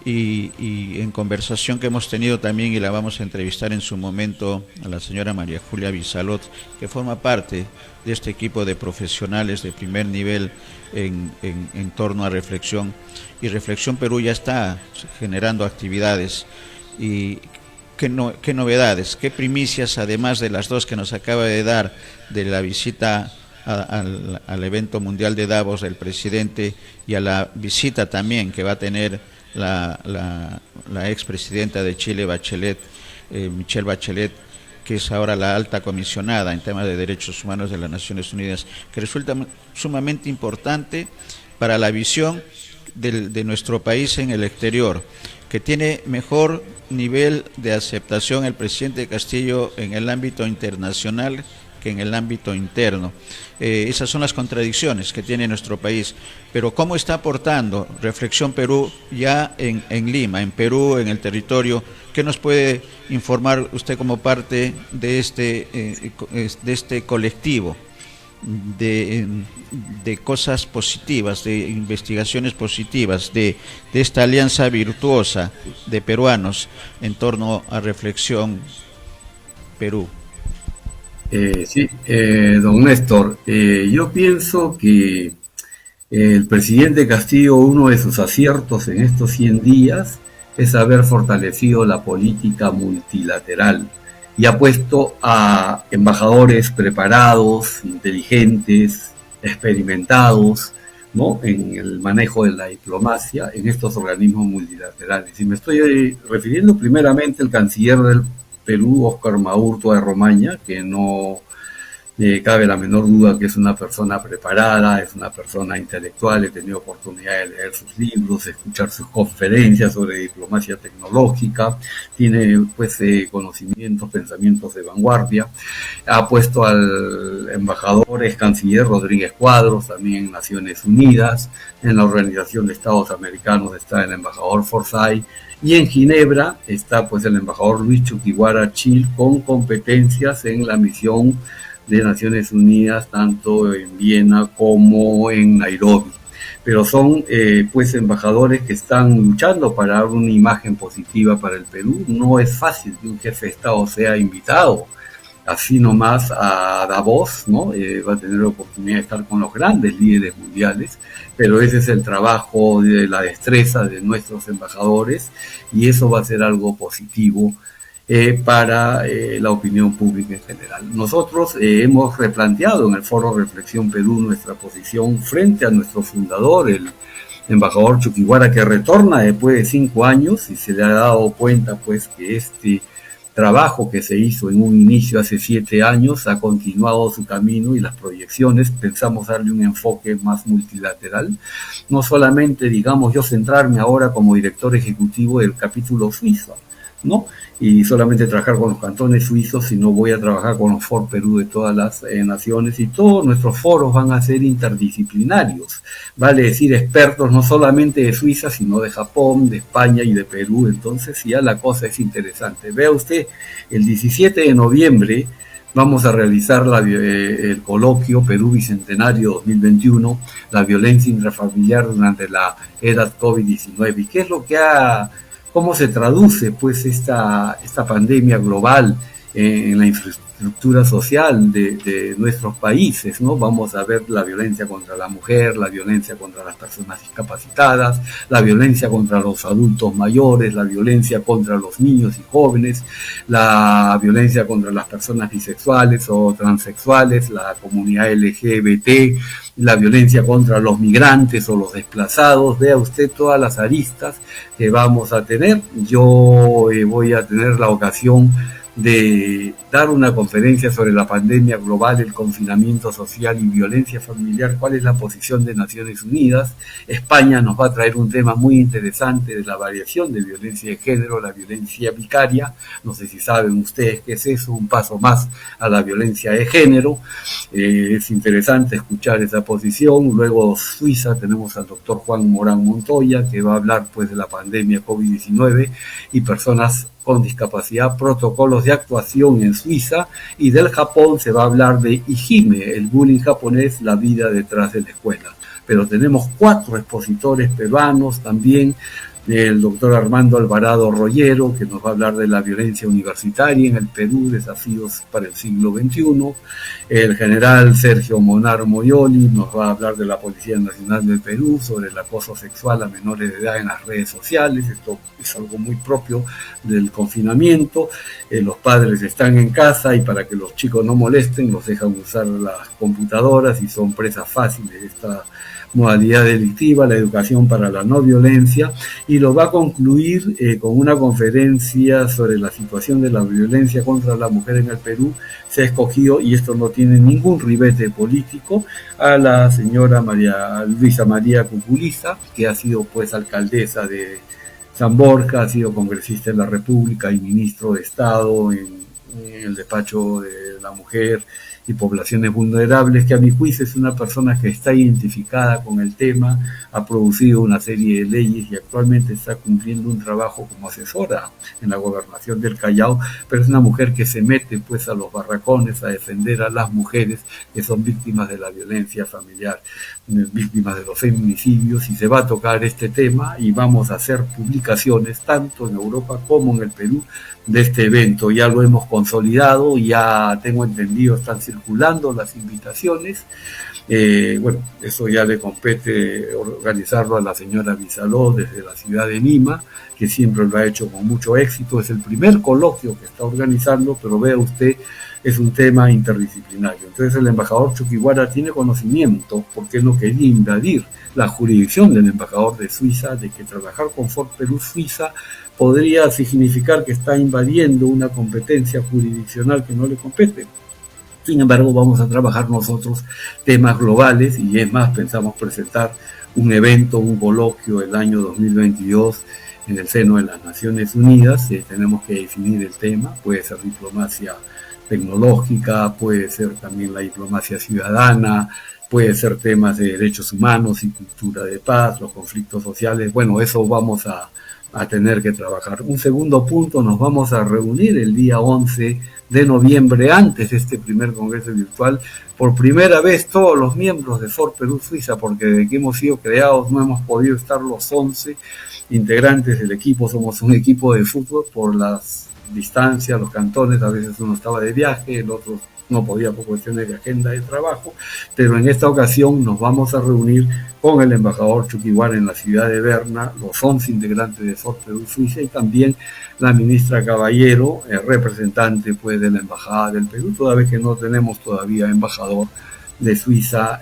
y en conversación que hemos tenido también, y la vamos a entrevistar en su momento, a la señora María Julia Bizalot, que forma parte de este equipo de profesionales de primer nivel en torno a Reflexión, y Reflexión Perú ya está generando actividades. Y qué novedades, qué primicias, además de las dos que nos acaba de dar, de la visita al evento mundial de Davos del presidente, y a la visita también que va a tener la expresidenta de Chile, Bachelet, Michelle Bachelet, que es ahora la alta comisionada en temas de derechos humanos de las Naciones Unidas, que resulta sumamente importante para la visión de nuestro país en el exterior, que tiene mejor nivel de aceptación el presidente Castillo en el ámbito internacional que en el ámbito interno. Esas son las contradicciones que tiene nuestro país. Pero ¿cómo está aportando Reflexión Perú ya en Lima, en Perú, en el territorio? ¿Qué nos puede informar usted como parte de este colectivo de cosas positivas, de investigaciones positivas, de esta alianza virtuosa de peruanos en torno a Reflexión Perú? Sí, don Néstor, yo pienso que el presidente Castillo, uno de sus aciertos en estos 100 días es haber fortalecido la política multilateral y ha puesto a embajadores preparados, inteligentes, experimentados, ¿no?, en el manejo de la diplomacia en estos organismos multilaterales. Y me estoy refiriendo primeramente al canciller del Perú, Óscar Maurtua de Romaña, que no cabe la menor duda que es una persona preparada, es una persona intelectual. He tenido oportunidad de leer sus libros, escuchar sus conferencias sobre diplomacia tecnológica, tiene pues conocimientos, pensamientos de vanguardia. Ha puesto al embajador, ex canciller Rodríguez Cuadros, también en Naciones Unidas. En la Organización de Estados Americanos está el embajador Forsyth, y en Ginebra está pues el embajador Luis Chuquiguara Chil, con competencias en la misión de Naciones Unidas, tanto en Viena como en Nairobi. Pero son pues embajadores que están luchando para dar una imagen positiva para el Perú. No es fácil que un jefe de Estado sea invitado así nomás a Davos, ¿no? Va a tener la oportunidad de estar con los grandes líderes mundiales, pero ese es el trabajo de la destreza de nuestros embajadores, y eso va a ser algo positivo para la opinión pública en general. Nosotros hemos replanteado en el Foro Reflexión Perú nuestra posición frente a nuestro fundador, el embajador Chuquiguara, que retorna después de 5 años, y se le ha dado cuenta pues que este trabajo que se hizo en un inicio hace 7 años ha continuado su camino, y las proyecciones pensamos darle un enfoque más multilateral, no solamente, digamos, yo centrarme ahora como director ejecutivo del capítulo suizo, ¿no?, y solamente trabajar con los cantones suizos, sino voy a trabajar con los FOR Perú de todas las naciones, y todos nuestros foros van a ser interdisciplinarios, vale decir, expertos no solamente de Suiza, sino de Japón, de España y de Perú. Entonces ya la cosa es interesante. Vea usted, el 17 de noviembre vamos a realizar el coloquio Perú Bicentenario 2021, la violencia intrafamiliar durante la era COVID-19. ¿Y qué es lo que cómo se traduce pues esta pandemia global en la infraestructura social de nuestros países, ¿no? Vamos a ver la violencia contra la mujer, la violencia contra las personas discapacitadas, la violencia contra los adultos mayores, la violencia contra los niños y jóvenes, la violencia contra las personas bisexuales o transexuales, la comunidad LGBT, la violencia contra los migrantes o los desplazados. Vea usted todas las aristas que vamos a tener. Yo voy a tener la ocasión de dar una conferencia sobre la pandemia global, el confinamiento social y violencia familiar, cuál es la posición de Naciones Unidas. España nos va a traer un tema muy interesante de la variación de violencia de género, la violencia vicaria. No sé si saben ustedes qué es eso, un paso más a la violencia de género. Es interesante escuchar esa posición. Luego Suiza, tenemos al doctor Juan Morán Montoya, que va a hablar pues de la pandemia COVID-19 y personas con discapacidad, protocolos de actuación en Suiza. Y del Japón se va a hablar de Hijime, el bullying japonés, la vida detrás de la escuela. Pero tenemos 4 expositores peruanos también, el doctor Armando Alvarado Rollero, que nos va a hablar de la violencia universitaria en el Perú, desafíos para el siglo XXI, el general Sergio Monar Moyoli nos va a hablar de la Policía Nacional del Perú sobre el acoso sexual a menores de edad en las redes sociales. Esto es algo muy propio del confinamiento. Los padres están en casa y para que los chicos no molesten los dejan usar las computadoras y son presas fáciles de esta modalidad delictiva, la educación para la no violencia, y lo va a concluir con una conferencia sobre la situación de la violencia contra la mujer en el Perú. Se ha escogido, y esto no tiene ningún ribete político, a la señora Luisa María Cuculiza, que ha sido pues alcaldesa de San Borja, ha sido congresista de la República y ministro de Estado en el despacho de la mujer y poblaciones vulnerables, que a mi juicio es una persona que está identificada con el tema, ha producido una serie de leyes y actualmente está cumpliendo un trabajo como asesora en la gobernación del Callao, pero es una mujer que se mete pues a los barracones a defender a las mujeres que son víctimas de la violencia familiar, víctimas de los feminicidios, y se va a tocar este tema y vamos a hacer publicaciones tanto en Europa como en el Perú de este evento. Ya lo hemos consolidado, ya tengo entendido, están circulando las invitaciones. Bueno, eso ya le compete organizarlo a la señora Visaló desde la ciudad de Lima, que siempre lo ha hecho con mucho éxito. Es el primer coloquio que está organizando, pero vea usted, es un tema interdisciplinario. Entonces el embajador Chuquiguara tiene conocimiento, porque no quería invadir la jurisdicción del embajador de Suiza, de que trabajar con Ford Perú Suiza podría significar que está invadiendo una competencia jurisdiccional que no le compete. Sin embargo, vamos a trabajar nosotros temas globales, y es más, pensamos presentar un evento, un coloquio el año 2022 en el seno de las Naciones Unidas. Tenemos que definir el tema, puede ser diplomacia tecnológica, puede ser también la diplomacia ciudadana, puede ser temas de derechos humanos y cultura de paz, los conflictos sociales. Bueno, eso vamos a tener que trabajar. Un segundo punto, nos vamos a reunir el día 11 de noviembre, antes de este primer congreso virtual, por primera vez todos los miembros de Ford Perú Suiza, porque desde que hemos sido creados no hemos podido estar los 11 integrantes del equipo. Somos un equipo de fútbol por las distancias, los cantones, a veces uno estaba de viaje, el otro no podía por cuestiones de agenda de trabajo, pero en esta ocasión nos vamos a reunir con el embajador Chuquiguara en la ciudad de Berna, los 11 integrantes de Ford Perú Suiza, y también la ministra Caballero, representante pues de la embajada del Perú, toda vez que no tenemos todavía embajador de Suiza,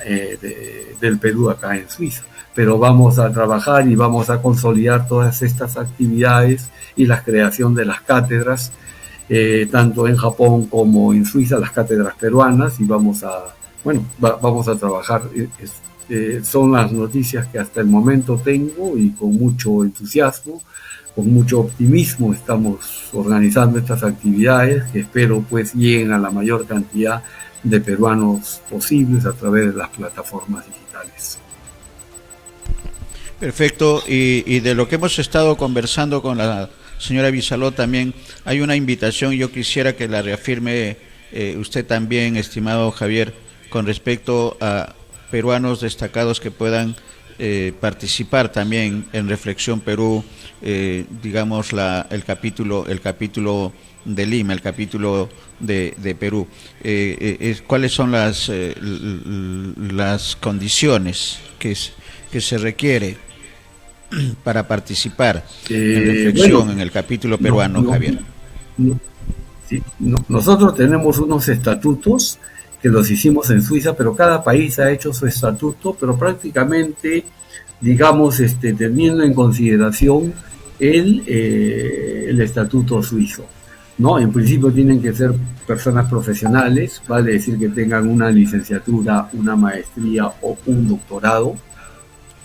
del Perú acá en Suiza. Pero vamos a trabajar y vamos a consolidar todas estas actividades y la creación de las cátedras, tanto en Japón como en Suiza, las cátedras peruanas, y vamos a trabajar. Son las noticias que hasta el momento tengo, y con mucho entusiasmo, con mucho optimismo estamos organizando estas actividades que espero pues lleguen a la mayor cantidad de peruanos posibles a través de las plataformas digitales. Perfecto, y de lo que hemos estado conversando con la señora Visaló también hay una invitación, yo quisiera que la reafirme usted también, estimado Javier, con respecto a peruanos destacados que puedan participar también en Reflexión Perú, digamos el capítulo de Lima, el capítulo de Perú. ¿Cuáles son las condiciones que se requiere para participar en reflexión en el capítulo peruano, Javier? Nosotros tenemos unos estatutos que los hicimos en Suiza, pero cada país ha hecho su estatuto, pero prácticamente, digamos, teniendo en consideración el estatuto suizo, ¿no? En principio tienen que ser personas profesionales, vale decir que tengan una licenciatura, una maestría o un doctorado,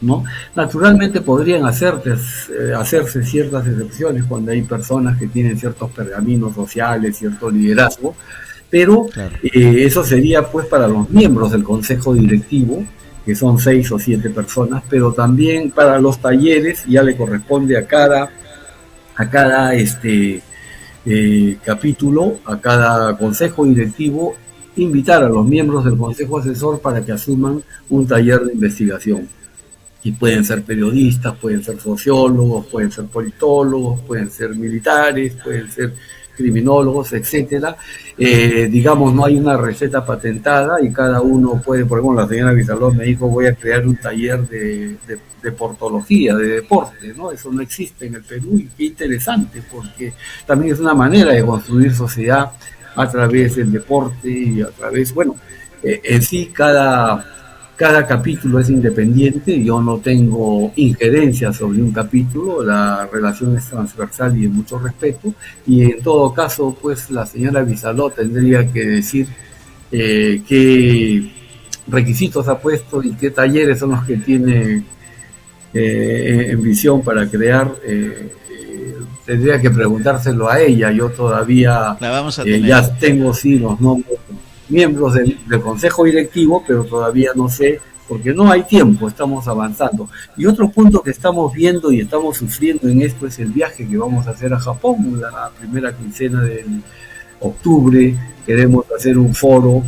¿no? Naturalmente podrían hacerse ciertas excepciones cuando hay personas que tienen ciertos pergaminos sociales, cierto liderazgo, pero claro, eso sería pues para los miembros del consejo directivo, que son 6 o 7 personas, pero también para los talleres ya le corresponde a cada capítulo, a cada consejo directivo, invitar a los miembros del consejo asesor para que asuman un taller de investigación. Y pueden ser periodistas, pueden ser sociólogos, pueden ser politólogos, pueden ser militares, pueden ser criminólogos, etcétera. Digamos, no hay una receta patentada y cada uno puede, por ejemplo, la señora Visalón me dijo, voy a crear un taller de deportología, de deporte, ¿no? Eso no existe en el Perú y qué interesante, porque también es una manera de construir sociedad a través del deporte y a través, bueno, en sí cada capítulo es independiente, yo no tengo injerencia sobre un capítulo, la relación es transversal y de mucho respeto, y en todo caso, pues la señora Visaló tendría que decir qué requisitos ha puesto y qué talleres son los que tiene en visión para crear. Tendría que preguntárselo a ella, yo todavía ya tengo sí los nombres miembros del consejo directivo, pero todavía no sé, porque no hay tiempo, estamos avanzando. Y otro punto que estamos viendo y estamos sufriendo en esto es el viaje que vamos a hacer a Japón, la primera quincena de octubre. Queremos hacer un foro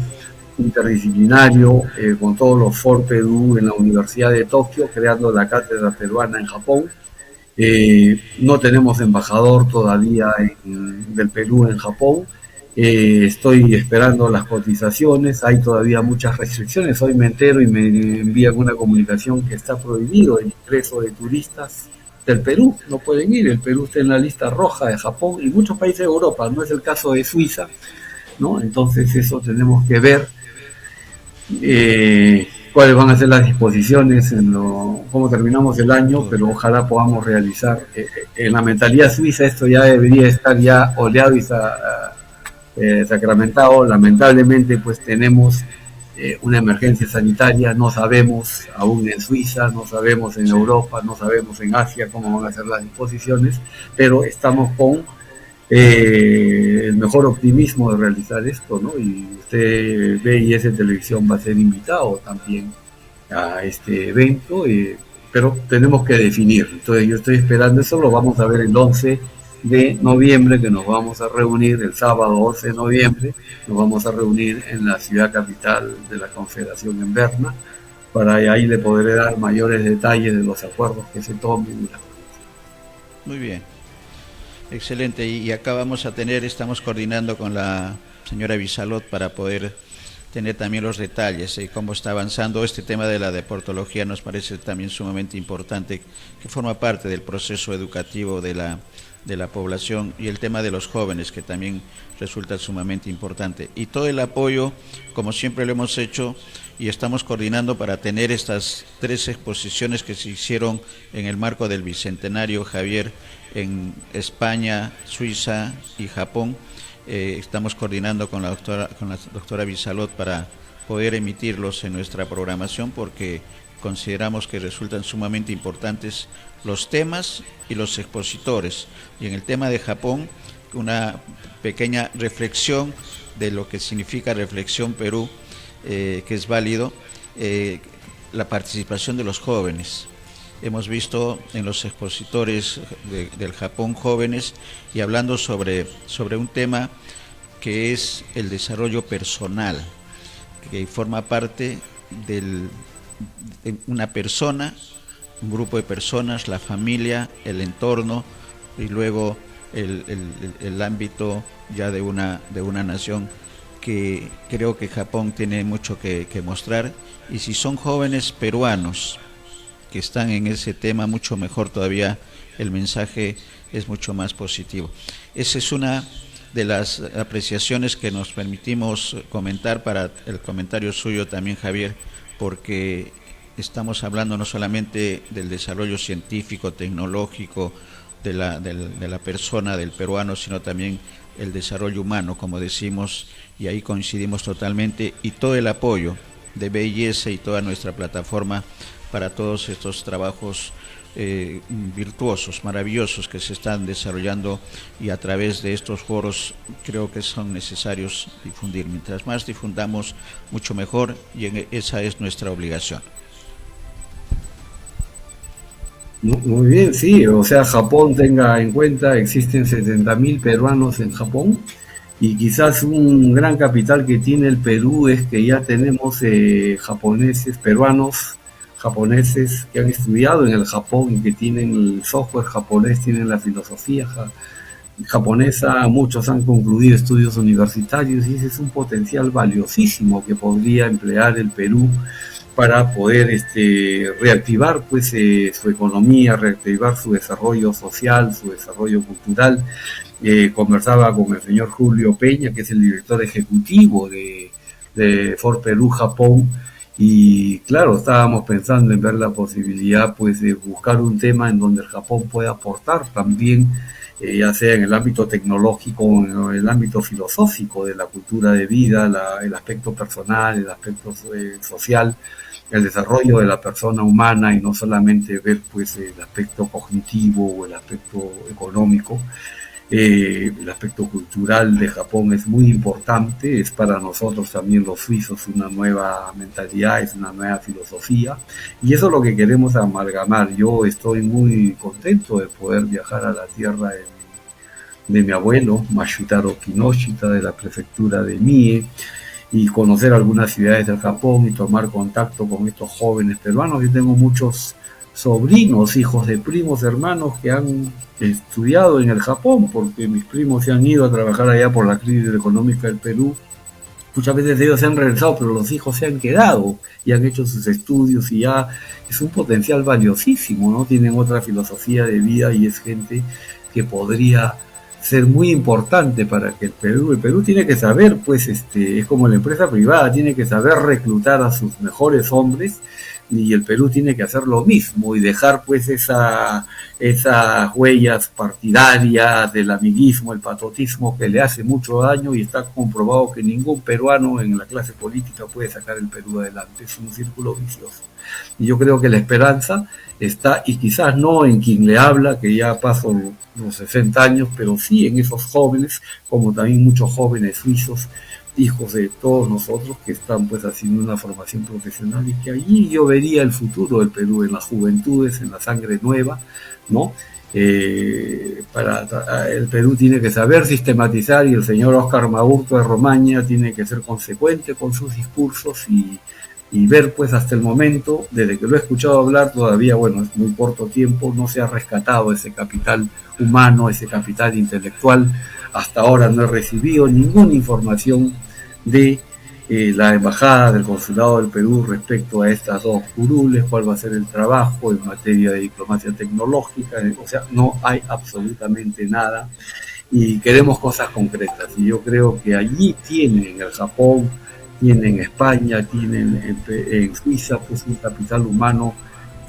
interdisciplinario con todos los FORPEDU en la Universidad de Tokio, creando la cátedra peruana en Japón. No tenemos embajador todavía del Perú en Japón. Estoy esperando las cotizaciones, hay todavía muchas restricciones. Hoy me entero y me envían una comunicación que está prohibido el ingreso de turistas del Perú, no pueden ir. El Perú está en la lista roja de Japón y muchos países de Europa, no es el caso de Suiza, ¿no? Entonces eso tenemos que ver cuáles van a ser las disposiciones cómo terminamos el año, pero ojalá podamos realizar en la mentalidad suiza. Esto ya debería estar ya oleado y sacramentado. Lamentablemente pues tenemos una emergencia sanitaria, no sabemos aún en Suiza, no sabemos en Europa, no sabemos en Asia cómo van a ser las disposiciones, pero estamos con el mejor optimismo de realizar esto, ¿no? Y usted ve y ese Televisión va a ser invitado también a este evento, pero tenemos que definir. Entonces yo estoy esperando eso, lo vamos a ver el 11 de noviembre, que nos vamos a reunir el sábado 11 de noviembre, nos vamos a reunir en la ciudad capital de la Confederación, en Berna, para ahí le podré dar mayores detalles de los acuerdos que se tomen. Muy bien, excelente. Y acá estamos coordinando con la señora Visalot para poder tener también los detalles y cómo está avanzando este tema de la deportología. Nos parece también sumamente importante, que forma parte del proceso educativo de la población, y el tema de los jóvenes, que también resulta sumamente importante. Y todo el apoyo, como siempre lo hemos hecho, y estamos coordinando para tener estas 3 exposiciones que se hicieron en el marco del Bicentenario, Javier, en España, Suiza y Japón. Estamos coordinando con la doctora Visalot para poder emitirlos en nuestra programación, porque consideramos que resultan sumamente importantes los temas y los expositores. Y en el tema de Japón, una pequeña reflexión de lo que significa Reflexión Perú, que es válido, la participación de los jóvenes. Hemos visto en los expositores del Japón jóvenes, y hablando sobre un tema que es el desarrollo personal, que forma parte de una persona, un grupo de personas, la familia, el entorno, y luego el ámbito ya de una nación que creo que Japón tiene mucho que mostrar, y si son jóvenes peruanos que están en ese tema, mucho mejor todavía, el mensaje es mucho más positivo. Esa es una de las apreciaciones que nos permitimos comentar para el comentario suyo también, Javier, porque estamos hablando no solamente del desarrollo científico, tecnológico de la persona, del peruano, sino también el desarrollo humano, como decimos, y ahí coincidimos totalmente, y todo el apoyo de BIS y toda nuestra plataforma para todos estos trabajos virtuosos, maravillosos que se están desarrollando, y a través de estos foros creo que son necesarios difundir. Mientras más difundamos, mucho mejor, y esa es nuestra obligación. Muy bien, sí, o sea, Japón, tenga en cuenta, existen 70.000 peruanos en Japón, y quizás un gran capital que tiene el Perú es que ya tenemos japoneses, peruanos japoneses que han estudiado en el Japón y que tienen el software japonés, tienen la filosofía japonesa, muchos han concluido estudios universitarios, y ese es un potencial valiosísimo que podría emplear el Perú para poder reactivar pues su economía, reactivar su desarrollo social, su desarrollo cultural. Conversaba con el señor Julio Peña, que es el director ejecutivo de For Perú Japón, y claro, estábamos pensando en ver la posibilidad pues de buscar un tema en donde el Japón pueda aportar también, ya sea en el ámbito tecnológico o en el ámbito filosófico de la cultura de vida, el aspecto personal, el aspecto social, el desarrollo de la persona humana, y no solamente ver pues el aspecto cognitivo o el aspecto económico. El aspecto cultural de Japón es muy importante, es para nosotros también los suizos una nueva mentalidad, es una nueva filosofía, y eso es lo que queremos amalgamar. Yo estoy muy contento de poder viajar a la tierra de mi abuelo, Mashutaro Kinoshita, de la prefectura de Mie, y conocer algunas ciudades del Japón y tomar contacto con estos jóvenes peruanos. Yo tengo muchos sobrinos, hijos de primos, hermanos que han estudiado en el Japón, porque mis primos se han ido a trabajar allá por la crisis económica del Perú. Muchas veces ellos se han regresado, pero los hijos se han quedado y han hecho sus estudios, y ya es un potencial valiosísimo, ¿no? Tienen otra filosofía de vida, y es gente que podría ser muy importante para que el Perú tiene que saber, pues, es como la empresa privada, tiene que saber reclutar a sus mejores hombres, y el Perú tiene que hacer lo mismo y dejar pues esas huellas partidarias del amiguismo, el patriotismo que le hace mucho daño, y está comprobado que ningún peruano en la clase política puede sacar el Perú adelante. Es un círculo vicioso. Y yo creo que la esperanza está, y quizás no en quien le habla, que ya pasó los 60 años, pero sí en esos jóvenes, como también muchos jóvenes suizos, hijos de todos nosotros, que están pues haciendo una formación profesional, y que allí yo vería el futuro del Perú, en las juventudes, en la sangre nueva, ¿no? El Perú tiene que saber sistematizar, y el señor Óscar Maurto de Romaña tiene que ser consecuente con sus discursos, y ver pues hasta el momento, desde que lo he escuchado hablar, todavía, bueno, es muy corto tiempo, no se ha rescatado ese capital humano, ese capital intelectual. Hasta ahora no he recibido ninguna información de la embajada, del consulado del Perú, respecto a estas dos curules, cuál va a ser el trabajo en materia de diplomacia tecnológica. O sea, no hay absolutamente nada, y queremos cosas concretas, y yo creo que allí tienen, en el Japón, tienen en España, tienen en Suiza, pues un capital humano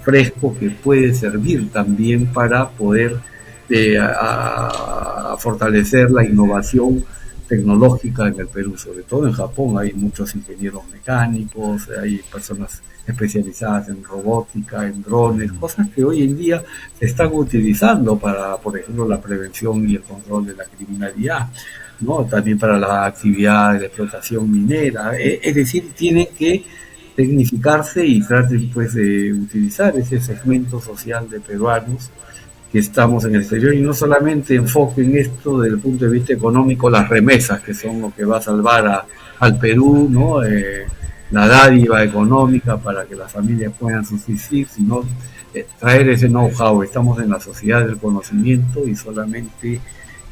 fresco que puede servir también para poder a fortalecer la innovación tecnológica en el Perú. Sobre todo en Japón hay muchos ingenieros mecánicos, hay personas especializadas en robótica, en drones, cosas que hoy en día se están utilizando para, por ejemplo, la prevención y el control de la criminalidad, ¿no? También para la actividad de explotación minera. Es decir, tienen que tecnificarse y traten pues de utilizar ese segmento social de peruanos que estamos en el exterior, y no solamente enfoquen esto desde el punto de vista económico, las remesas, que son lo que va a salvar al Perú, ¿no? La dádiva económica para que las familias puedan subsistir, sino traer ese know-how. Estamos en la sociedad del conocimiento, y solamente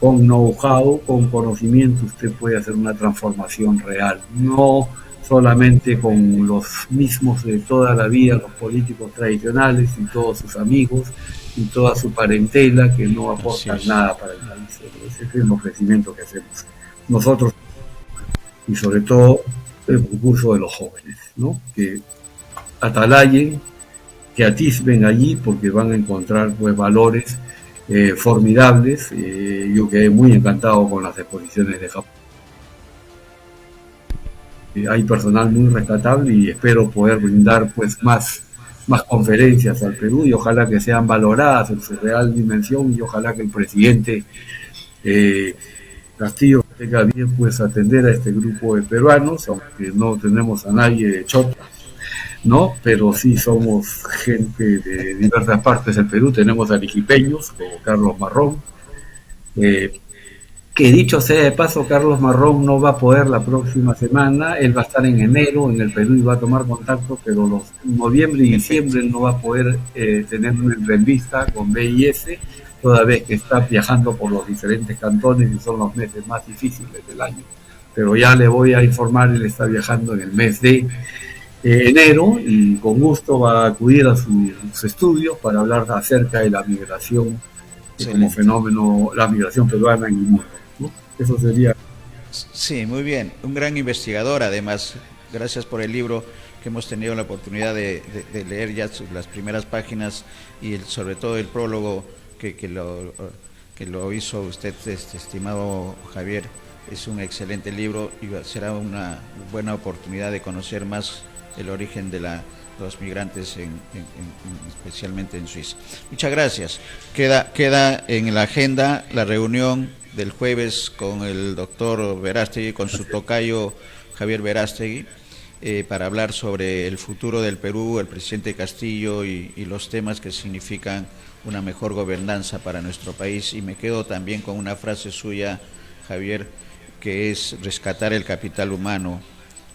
con know-how, con conocimiento, usted puede hacer una transformación real, no solamente con los mismos de toda la vida, los políticos tradicionales y todos sus amigos y toda su parentela que no aportan nada para el país. Ese es el ofrecimiento que hacemos nosotros y sobre todo el concurso de los jóvenes, ¿no? Que atalayen, que atisben allí porque van a encontrar pues valores formidables. Yo quedé muy encantado con las exposiciones de Japón. Hay personal muy rescatable y espero poder brindar pues más conferencias al Perú y ojalá que sean valoradas en su real dimensión y ojalá que el presidente Castillo tenga bien pues atender a este grupo de peruanos, aunque no tenemos a nadie de Chota, ¿no? Pero sí somos gente de diversas partes del Perú, tenemos arequipeños como Carlos Marrón, que dicho sea de paso, Carlos Marrón no va a poder la próxima semana, él va a estar en enero en el Perú y va a tomar contacto, pero los noviembre y diciembre él no va a poder tener una entrevista con BIS, toda vez que está viajando por los diferentes cantones y son los meses más difíciles del año. Pero ya le voy a informar, él está viajando en el mes de enero y con gusto va a acudir a sus estudios para hablar acerca de la migración como fenómeno, la migración peruana en el mundo, ¿no? Eso sería. Sí, muy bien. Un gran investigador, además. Gracias por el libro que hemos tenido la oportunidad de leer ya las primeras páginas y sobre todo el prólogo que lo hizo usted, estimado Javier. Es un excelente libro y será una buena oportunidad de conocer más el origen de los migrantes, especialmente en Suiza. Muchas gracias. Queda en la agenda la reunión del jueves con el doctor Verástegui, con su tocayo Javier Verástegui, para hablar sobre el futuro del Perú, el presidente Castillo y los temas que significan una mejor gobernanza para nuestro país. Y me quedo también con una frase suya, Javier, que es rescatar el capital humano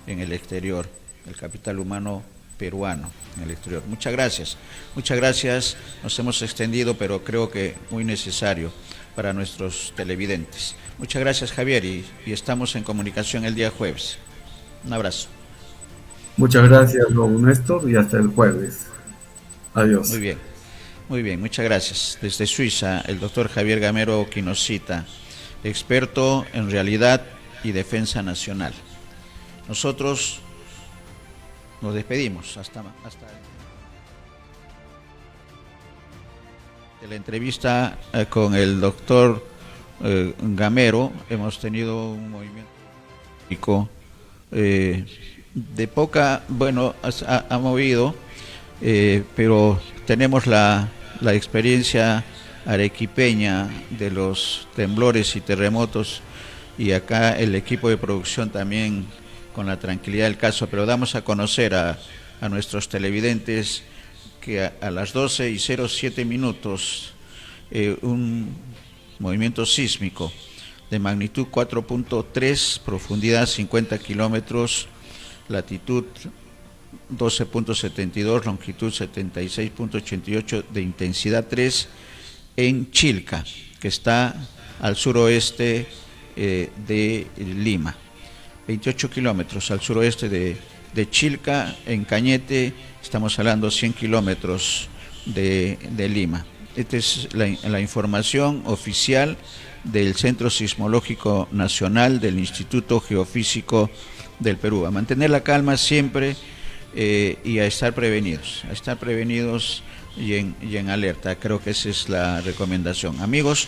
en el exterior, el capital humano peruano en el exterior. Muchas gracias, nos hemos extendido, pero creo que muy necesario para nuestros televidentes. Muchas gracias, Javier, y estamos en comunicación el día jueves. Un abrazo. Muchas gracias, don Néstor, y hasta el jueves. Adiós. Muy bien, muchas gracias. Desde Suiza, el doctor Javier Gamero Quinocita, experto en realidad y defensa nacional. Nosotros nos despedimos hasta de la entrevista con el doctor Gamero. Hemos tenido un movimiento de poca, bueno, ha movido, pero tenemos la experiencia arequipeña de los temblores y terremotos, y acá el equipo de producción también con la tranquilidad del caso, pero damos a conocer a nuestros televidentes que a las 12:07 un movimiento sísmico de magnitud 4.3, profundidad 50 kilómetros, latitud 12.72, longitud 76.88, de intensidad 3, en Chilca, que está al suroeste de Lima. 28 kilómetros al suroeste de Chilca, en Cañete, estamos hablando 100 kilómetros de Lima. Esta es la información oficial del Centro Sismológico Nacional del Instituto Geofísico del Perú. A mantener la calma siempre y a estar prevenidos y en alerta. Creo que esa es la recomendación. Amigos,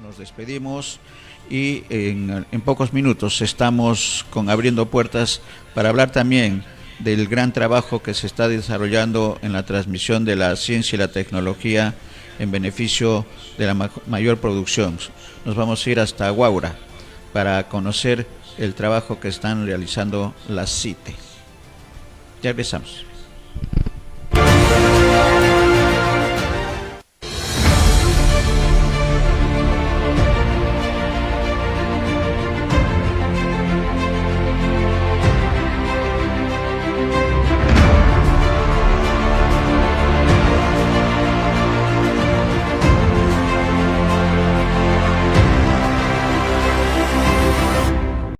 nos despedimos. Y en pocos minutos estamos abriendo puertas para hablar también del gran trabajo que se está desarrollando en la transmisión de la ciencia y la tecnología en beneficio de la mayor producción. Nos vamos a ir hasta Huaura para conocer el trabajo que están realizando las CITE. Ya regresamos.